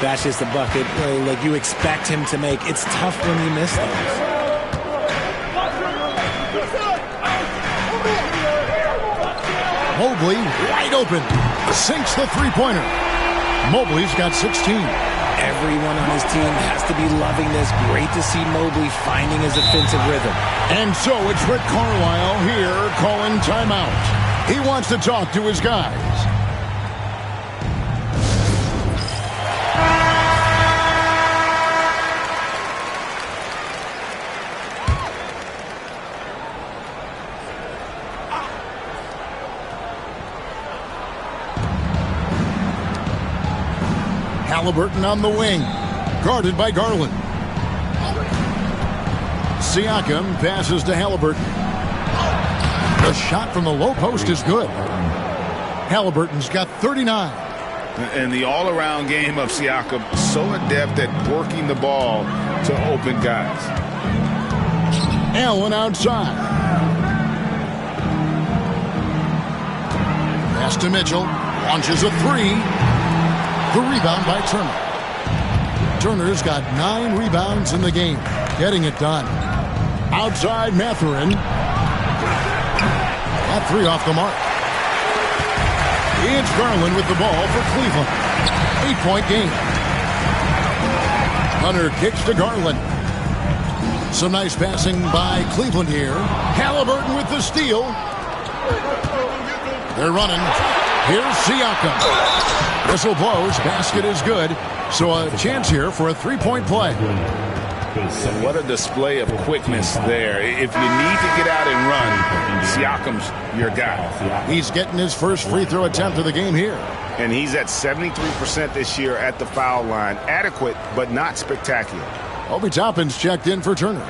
That's just a bucket like you expect him to make. It's tough when you miss those. Mobley wide open. Sinks the three-pointer. Mobley's got 16. Everyone on his team has to be loving this. Great to see Mobley finding his offensive rhythm. And so it's Rick Carlisle here calling timeout. He wants to talk to his guys. Halliburton on the wing, guarded by Garland. Siakam passes to Halliburton. The shot from the low post is good. Halliburton's got 39. And the all-around game of Siakam, so adept at working the ball to open guys. Allen outside. Pass to Mitchell. Launches a three. The rebound by Turner. Turner's got 9 rebounds in the game. Getting it done. Outside Mathurin. That 3 off the mark. It's Garland with the ball for Cleveland. 8-point game. Hunter kicks to Garland. Some nice passing by Cleveland here. Halliburton with the steal. They're running. Here's Siakam. Whistle blows. Basket is good. So a chance here for a 3-point play. What a display of quickness there. If you need to get out and run, Siakam's your guy. He's getting his first free throw attempt of the game here. And he's at 73% this year at the foul line. Adequate, but not spectacular. Obi Toppin's checked in for Turner.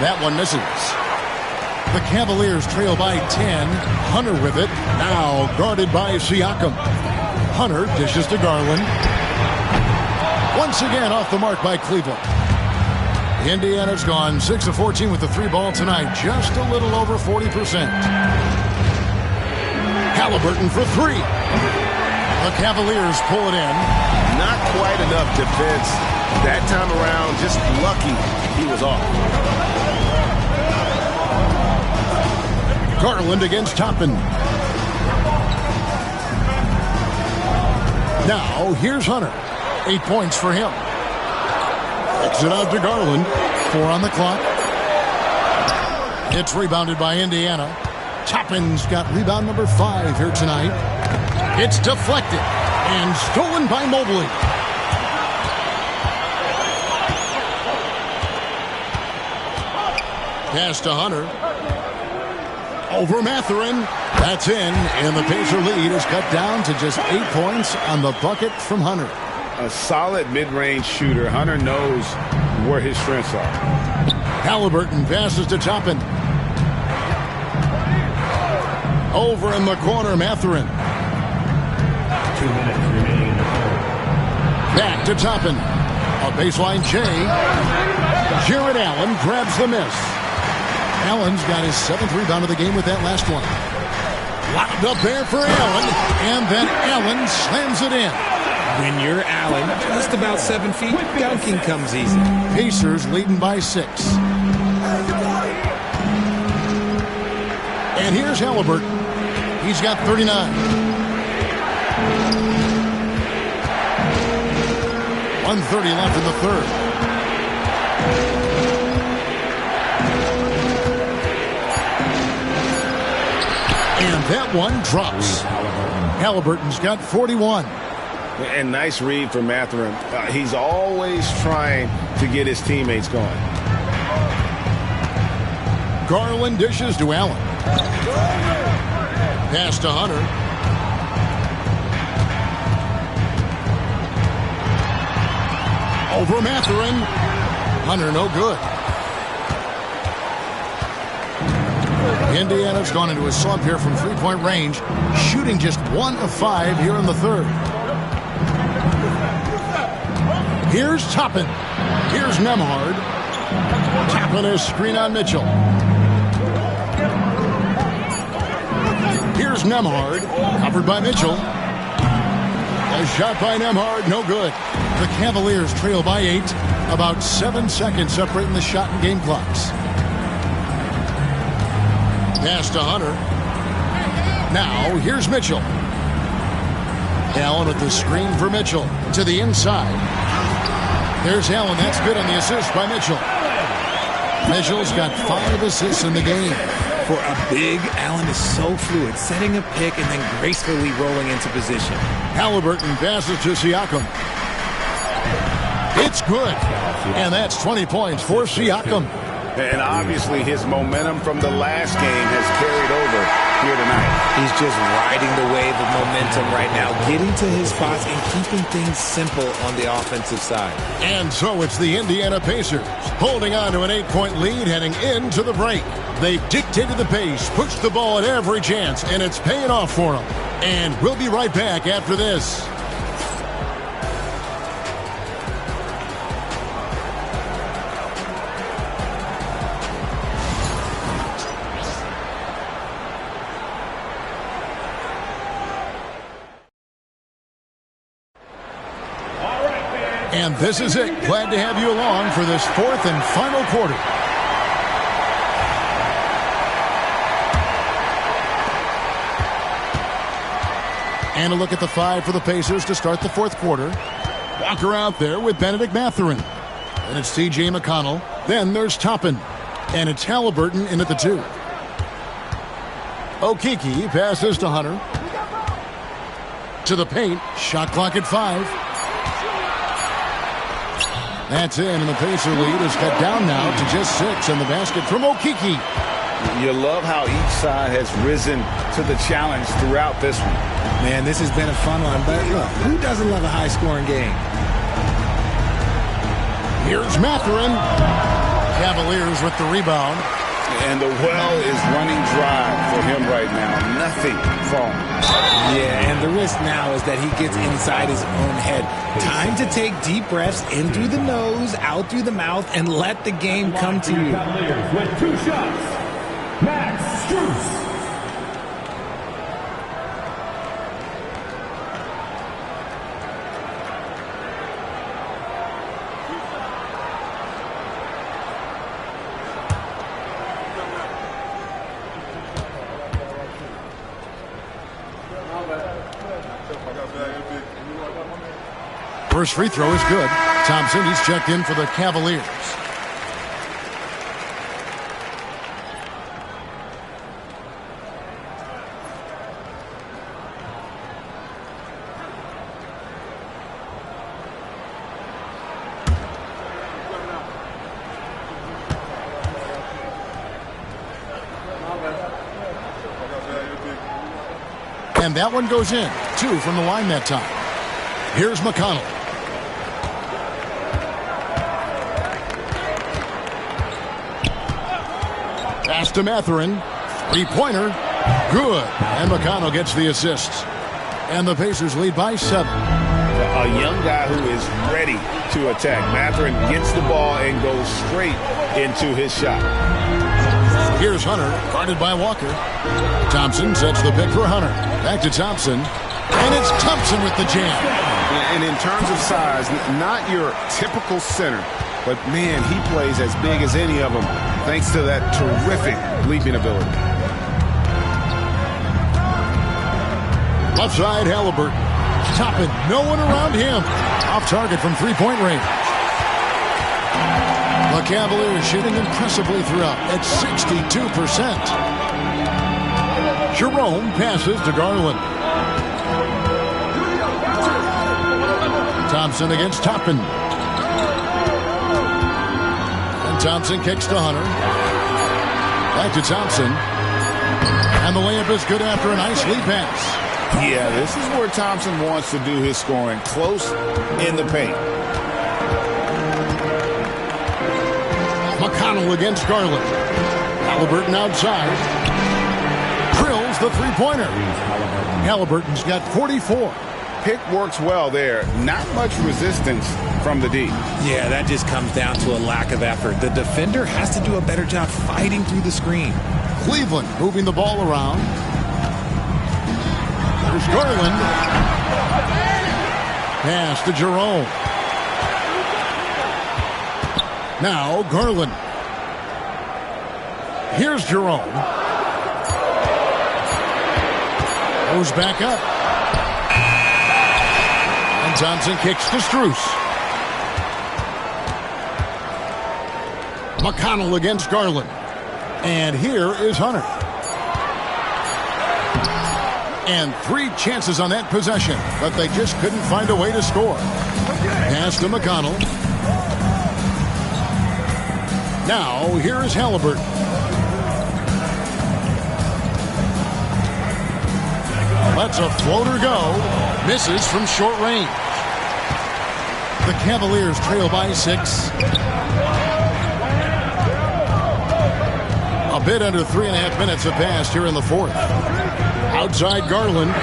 That one misses. The Cavaliers trail by 10. Hunter with it. Now guarded by Siakam. Hunter dishes to Garland. Once again off the mark by Cleveland. Indiana's gone 6 of 14 with the 3 ball tonight. Just a little over 40%. Halliburton for 3. The Cavaliers pull it in. Not quite enough defense. That time around, just lucky he was off. Garland against Toppin. Now, here's Hunter. 8 points for him. Kicks it out to Garland. 4 on the clock. It's rebounded by Indiana. Toppin's got rebound number 5 here tonight. It's deflected. And stolen by Mobley. Pass to Hunter. Over Mathurin. That's in, and the Pacer lead is cut down to just 8 points on the bucket from Hunter. A solid mid-range shooter. Hunter knows where his strengths are. Halliburton passes to Toppin. Over in the corner, Mathurin. 2 minutes remaining in the third. Back to Toppin. A baseline J. Jared Allen grabs the miss. Allen's got his 7th rebound of the game with that last one. Locked up there for Allen, and then Allen slams it in. When you're Allen, just about 7 feet, dunking comes easy. Pacers leading by 6. And here's Halliburton. He's got 39. 1:30 left in the third. And that one drops. Halliburton's got 41. And nice read for Mathurin. He's always trying to get his teammates going. Garland dishes to Allen. Pass to Hunter. Over Mathurin. Hunter no good. Indiana's gone into a slump here from three-point range, shooting just 1 of 5 here in the third. Here's Toppin. Here's Nembhard. Tapping his screen on Mitchell. Here's Nembhard, covered by Mitchell. A shot by Nembhard, no good. The Cavaliers trail by 8, about 7 seconds separating the shot and game clocks. Pass to Hunter. Now, here's Mitchell. Allen with the screen for Mitchell to the inside. There's Allen. That's good on the assist by Mitchell. Mitchell's got 5 assists in the game. For a big, Allen is so fluid, setting a pick and then gracefully rolling into position. Halliburton passes to Siakam. It's good. And that's 20 points for Siakam. And obviously his momentum from the last game has carried over here tonight. He's just riding the wave of momentum right now, getting to his spots and keeping things simple on the offensive side. And so it's the Indiana Pacers holding on to an 8-point lead heading into the break. They've dictated the pace, pushed the ball at every chance, and it's paying off for them. And we'll be right back after this. And this is it. Glad to have you along for this 4th and final quarter. And a look at the 5 for the Pacers to start the 4th quarter. Walker out there with Benedict Mathurin. And it's C.J. McConnell. Then there's Toppin. And it's Halliburton in at the 2. Okeke passes to Hunter. To the paint. Shot clock at 5. That's in, and the Pacer lead is cut down now to just 6 in the basket from Okeke. You love how each side has risen to the challenge throughout this one. Man, this has been a fun one, but look, who doesn't love a high-scoring game? Here's Mathurin. Cavaliers with the rebound. And the well is running dry for him right now. Nothing falling. Yeah, and the risk now is that he gets inside his own head. Time to take deep breaths in through the nose, out through the mouth, and let the game come to you. Cavaliers with 2 shots. Max Strus. First free throw is good. Thompson, he's checked in for the Cavaliers. And that one goes in. 2 from the line that time. Here's McConnell. Pass to Mathurin. Three-pointer. Good. And McConnell gets the assist. And the Pacers lead by 7. A young guy who is ready to attack. Mathurin gets the ball and goes straight into his shot. Here's Hunter, guarded by Walker. Thompson sets the pick for Hunter. Back to Thompson. And it's Thompson with the jam. And in terms of size, not your typical center, but man, he plays as big as any of them thanks to that terrific leaping ability. Left side, Halliburton. Toppin, no one around him. Off target from three-point range. The Cavaliers shooting impressively throughout at 62%. Jerome passes to Garland. Thompson against Toppin. And Thompson kicks to Hunter. Back to Thompson. And the layup is good after a nice lead pass. Yeah, this is where Thompson wants to do his scoring, close in the paint. McConnell against Garland. Halliburton outside. Drills the three-pointer. Halliburton's got 44. Pick works well there. Not much resistance from the D. Yeah, that just comes down to a lack of effort. The defender has to do a better job fighting through the screen. Cleveland moving the ball around. There's Garland. Pass to Jerome. Now Garland. Here's Jerome. Goes back up. And Thompson kicks to Strus. McConnell against Garland. And here is Hunter. And 3 chances on that possession, but they just couldn't find a way to score. Pass to McConnell. Now, here is Halliburton. Lets a floater go. Misses from short range. The Cavaliers trail by 6. A bit under 3.5 minutes have passed here in the fourth. Outside Garland.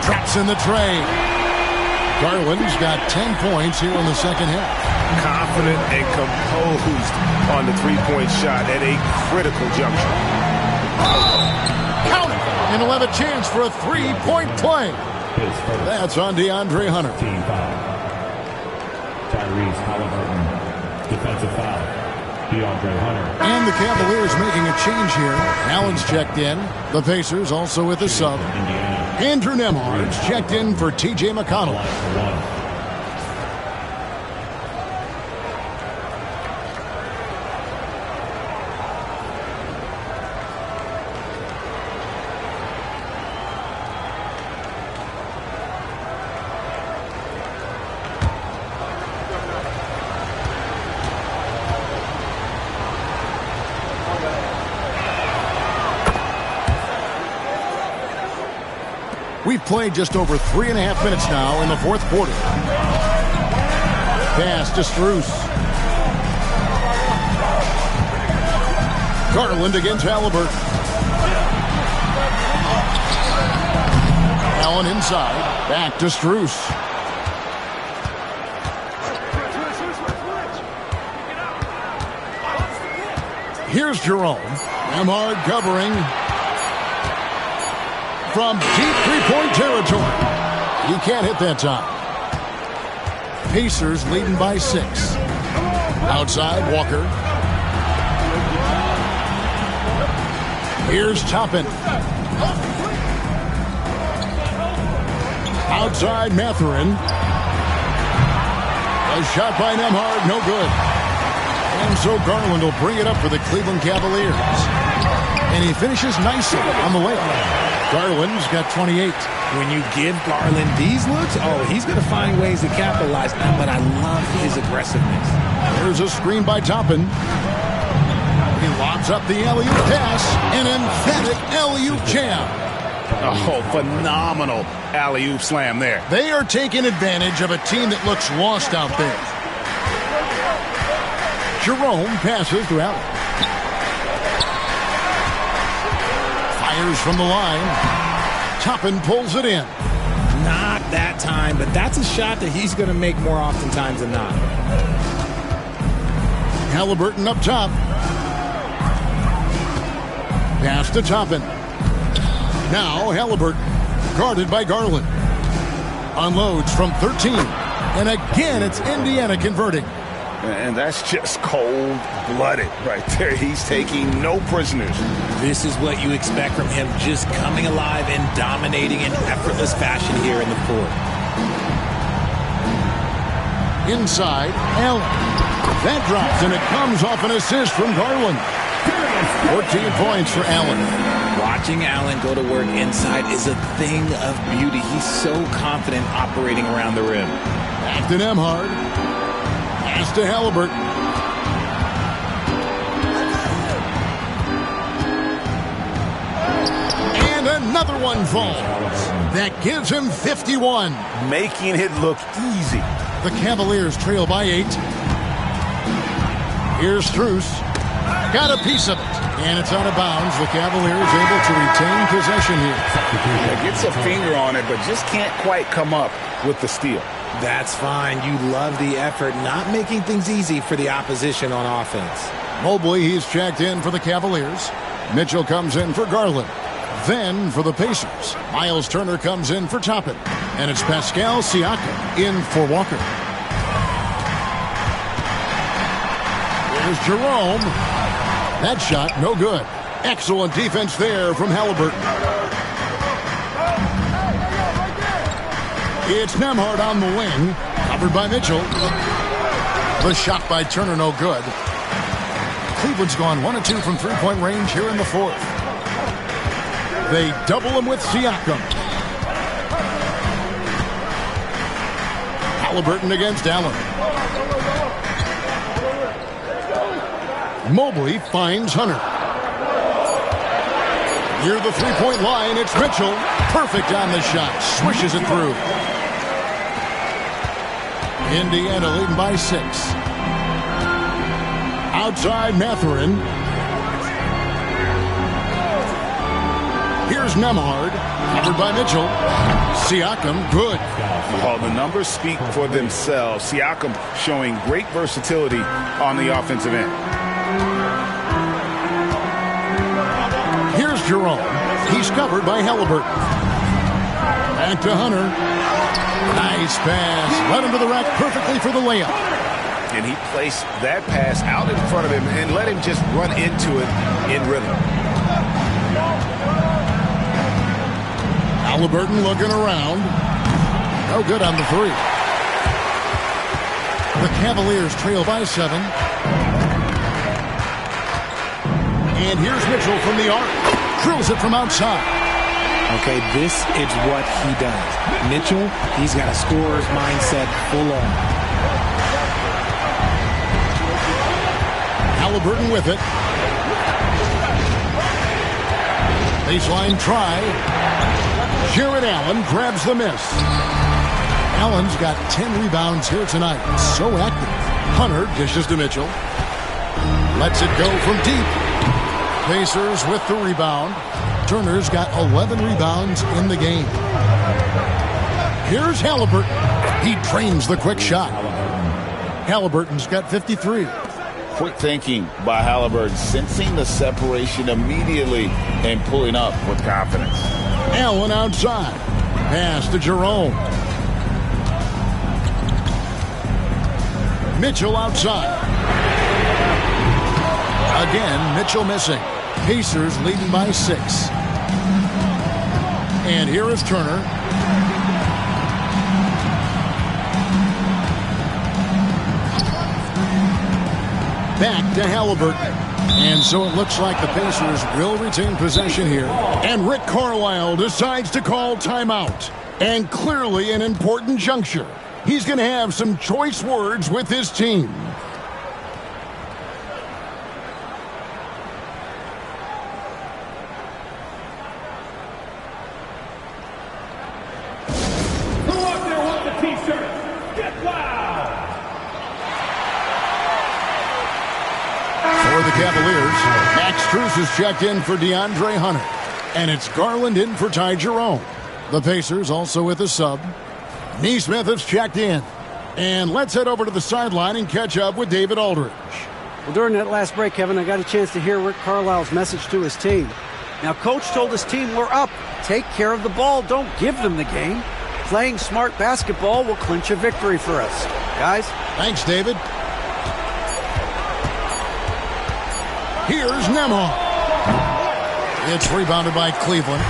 Drops in the tray. Garland's got 10 points here in the second half. Confident and composed on the three-point shot at a critical juncture. Count it! And he'll have a chance for a three-point play. That's on DeAndre Hunter. Team foul. Tyrese Halliburton. Defensive foul. DeAndre Hunter. And the Cavaliers making a change here. Allen's checked in. The Pacers also with a sub. Andrew Nembhard's checked in for T.J. McConnell. We've played just over 3.5 minutes now in the fourth quarter. Pass to Strus. Garland against Halliburton. Allen inside. Back to Strus. Here's Jerome. Nembhard covering. From deep three-point territory. He can't hit that time. Pacers leading by 6. Outside, Walker. Here's Toppin. Outside, Mathurin. A shot by Nembhard, no good. And so Garland will bring it up for the Cleveland Cavaliers. And he finishes nicely on the layup. Garland's got 28. When you give Garland these looks, he's going to find ways to capitalize. But I love his aggressiveness. There's a screen by Toppin. He lobs up the alley-oop pass. An emphatic alley-oop jam. Oh, phenomenal alley-oop slam there. They are taking advantage of a team that looks lost out there. Jerome passes to Allen. Fires from the line. Toppin pulls it in. Not that time, but that's a shot that he's going to make more oftentimes than not. Halliburton up top. Pass to Toppin. Now Halliburton, guarded by Garland. Unloads from 13. And again, it's Indiana converting. And that's just cold-blooded right there. He's taking no prisoners. This is what you expect from him, just coming alive and dominating in effortless fashion here in the court. Inside, Allen. That drops, and it comes off an assist from Garland. 14 points for Allen. Watching Allen go to work inside is a thing of beauty. He's so confident operating around the rim. Back to Nembhard. Pass to Halliburton. And another one falls. That gives him 51. Making it look easy. The Cavaliers trail by 8. Here's Strus. Got a piece of it. And it's out of bounds. The Cavaliers able to retain possession here. Gets a finger on it, but just can't quite come up with the steal. That's fine. You love the effort, not making things easy for the opposition on offense. Mobley, he's checked in for the Cavaliers. Mitchell comes in for Garland. Then for the Pacers, Miles Turner comes in for Toppin. And it's Pascal Siakam in for Walker. Here's Jerome. That shot, no good. Excellent defense there from Halliburton. It's Nembhard on the wing, covered by Mitchell. The shot by Turner, no good. Cleveland's gone 1 of 2 from three-point range here in the fourth. They double him with Siakam. Halliburton against Allen. Mobley finds Hunter. Near the three-point line, it's Mitchell. Perfect on the shot. Swishes it through. Indiana leading by 6. Outside Mathurin. Here's Nembhard. Covered by Mitchell. Siakam, good. Well, the numbers speak for themselves. Siakam showing great versatility on the offensive end. Here's Jerome. He's covered by Halliburton. Back to Hunter. Nice pass. Led him to the rack perfectly for the layup. And he placed that pass out in front of him and let him just run into it in rhythm. Halliburton looking around. No good on the three. The Cavaliers trail by 7. And here's Mitchell from the arc. Drills it from outside. Okay, this is what he does. Mitchell, he's got a scorer's mindset full on. Halliburton with it. Baseline try. Jared Allen grabs the miss. Allen's got 10 rebounds here tonight. So active. Hunter dishes to Mitchell. Lets it go from deep. Pacers with the rebound. Turner's got 11 rebounds in the game. Here's Halliburton. He trains the quick shot. Halliburton's got 53. Quick thinking by Halliburton, sensing the separation immediately and pulling up with confidence. Allen outside. Pass to Jerome. Mitchell outside. Again, Mitchell missing. Pacers leading by 6. And here is Turner. Back to Halliburton. And so it looks like the Pacers will retain possession here. And Rick Carlisle decides to call timeout. And clearly an important juncture. He's going to have some choice words with his team. T-shirts, get loud! For the Cavaliers, Max Strus is checked in for DeAndre Hunter. And it's Garland in for Ty Jerome. The Pacers also with a sub. Neesmith is checked in. And let's head over to the sideline and catch up with David Aldridge. Well, during that last break, Kevin, I got a chance to hear Rick Carlisle's message to his team. Now, Coach told his team, we're up. Take care of the ball. Don't give them the game. Playing smart basketball will clinch a victory for us. Guys? Thanks, David. Here's Nembhard. It's rebounded by Cleveland.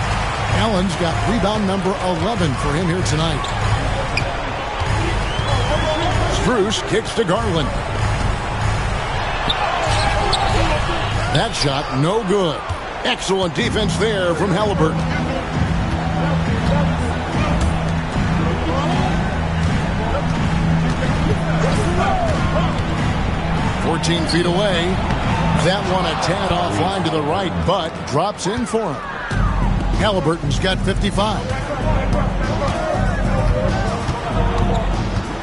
Allen's got rebound number 11 for him here tonight. Strus kicks to Garland. That shot no good. Excellent defense there from Halliburton. "14 feet away. That one a tad offline to the right, but drops in for him. Halliburton's got 55.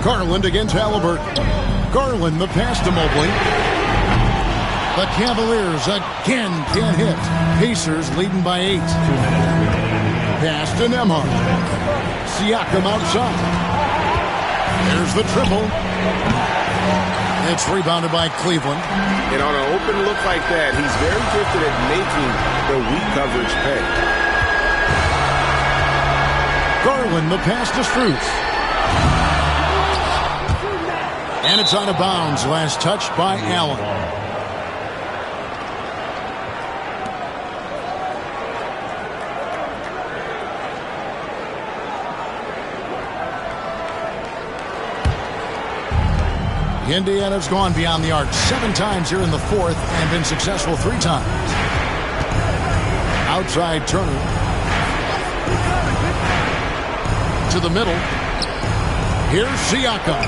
Garland against Halliburton. Garland the pass to Mobley. The Cavaliers again can't hit. Pacers leading by 8. Pass to Nembhard. Siakam outside. There's the triple. It's rebounded by Cleveland. And on an open look like that, he's very gifted at making the weak coverage pay. Garland the pass to Strus. And it's out of bounds. Last touched by Allen. Indiana's gone beyond the arc 7 times here in the 4th and been successful 3 times. Outside Turner. To the middle. Here's Siakam.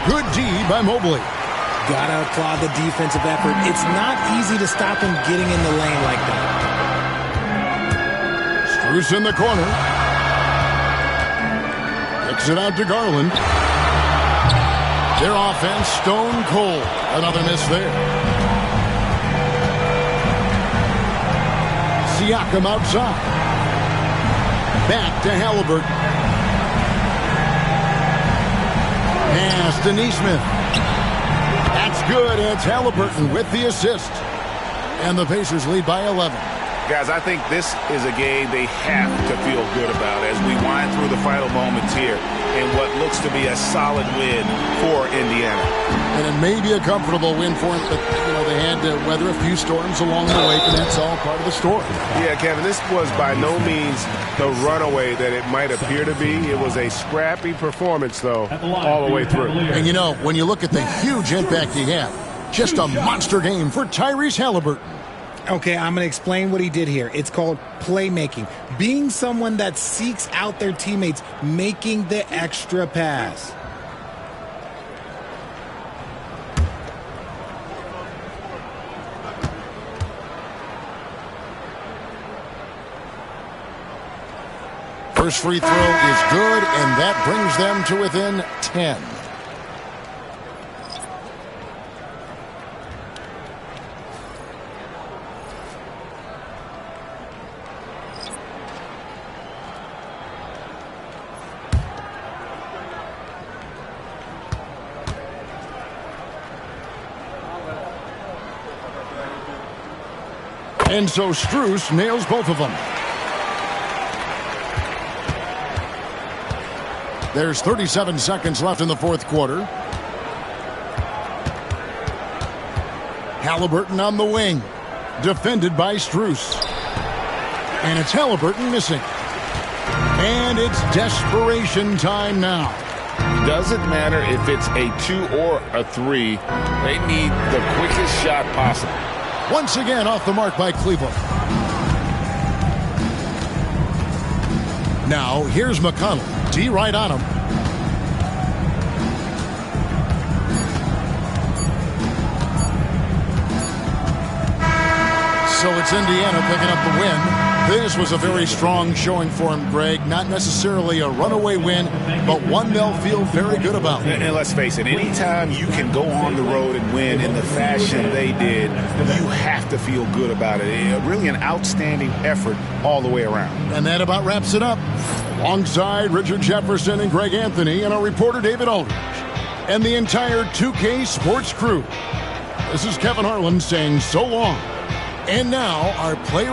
Good D by Mobley. Gotta applaud the defensive effort. It's not easy to stop him getting in the lane like that. Strus in the corner. Kicks it out to Garland. Their offense stone cold. Another miss there. Siakam outside. Back to Halliburton. Pass to Neesmith. That's good. It's Halliburton with the assist. And the Pacers lead by 11. Guys, I think this is a game they have to feel good about as we wind through the final moments here in what looks to be a solid win for Indiana. And it may be a comfortable win for them, but they had to weather a few storms along the way, and that's all part of the story. Yeah, Kevin, this was by no means the runaway that it might appear to be. It was a scrappy performance, though, all the way through. And when you look at the huge impact he had, just a monster game for Tyrese Halliburton. Okay, I'm going to explain what he did here. It's called playmaking. Being someone that seeks out their teammates, making the extra pass. First free throw is good, and that brings them to within 10. And so Strus nails both of them. There's 37 seconds left in the 4th quarter. Halliburton on the wing. Defended by Strus. And it's Halliburton missing. And it's desperation time now. Doesn't matter if it's a 2 or a 3. They need the quickest shot possible. Once again off the mark by Cleveland. Now here's McConnell. D right on him. So it's Indiana picking up the win. This was a very strong showing for him, Greg. Not necessarily a runaway win, but one they'll feel very good about. And let's face it, anytime you can go on the road and win in the fashion they did, you have to feel good about it. Really an outstanding effort all the way around. And that about wraps it up. Alongside Richard Jefferson and Greg Anthony and our reporter David Aldridge and the entire 2K Sports crew. This is Kevin Harlan saying so long. And now our player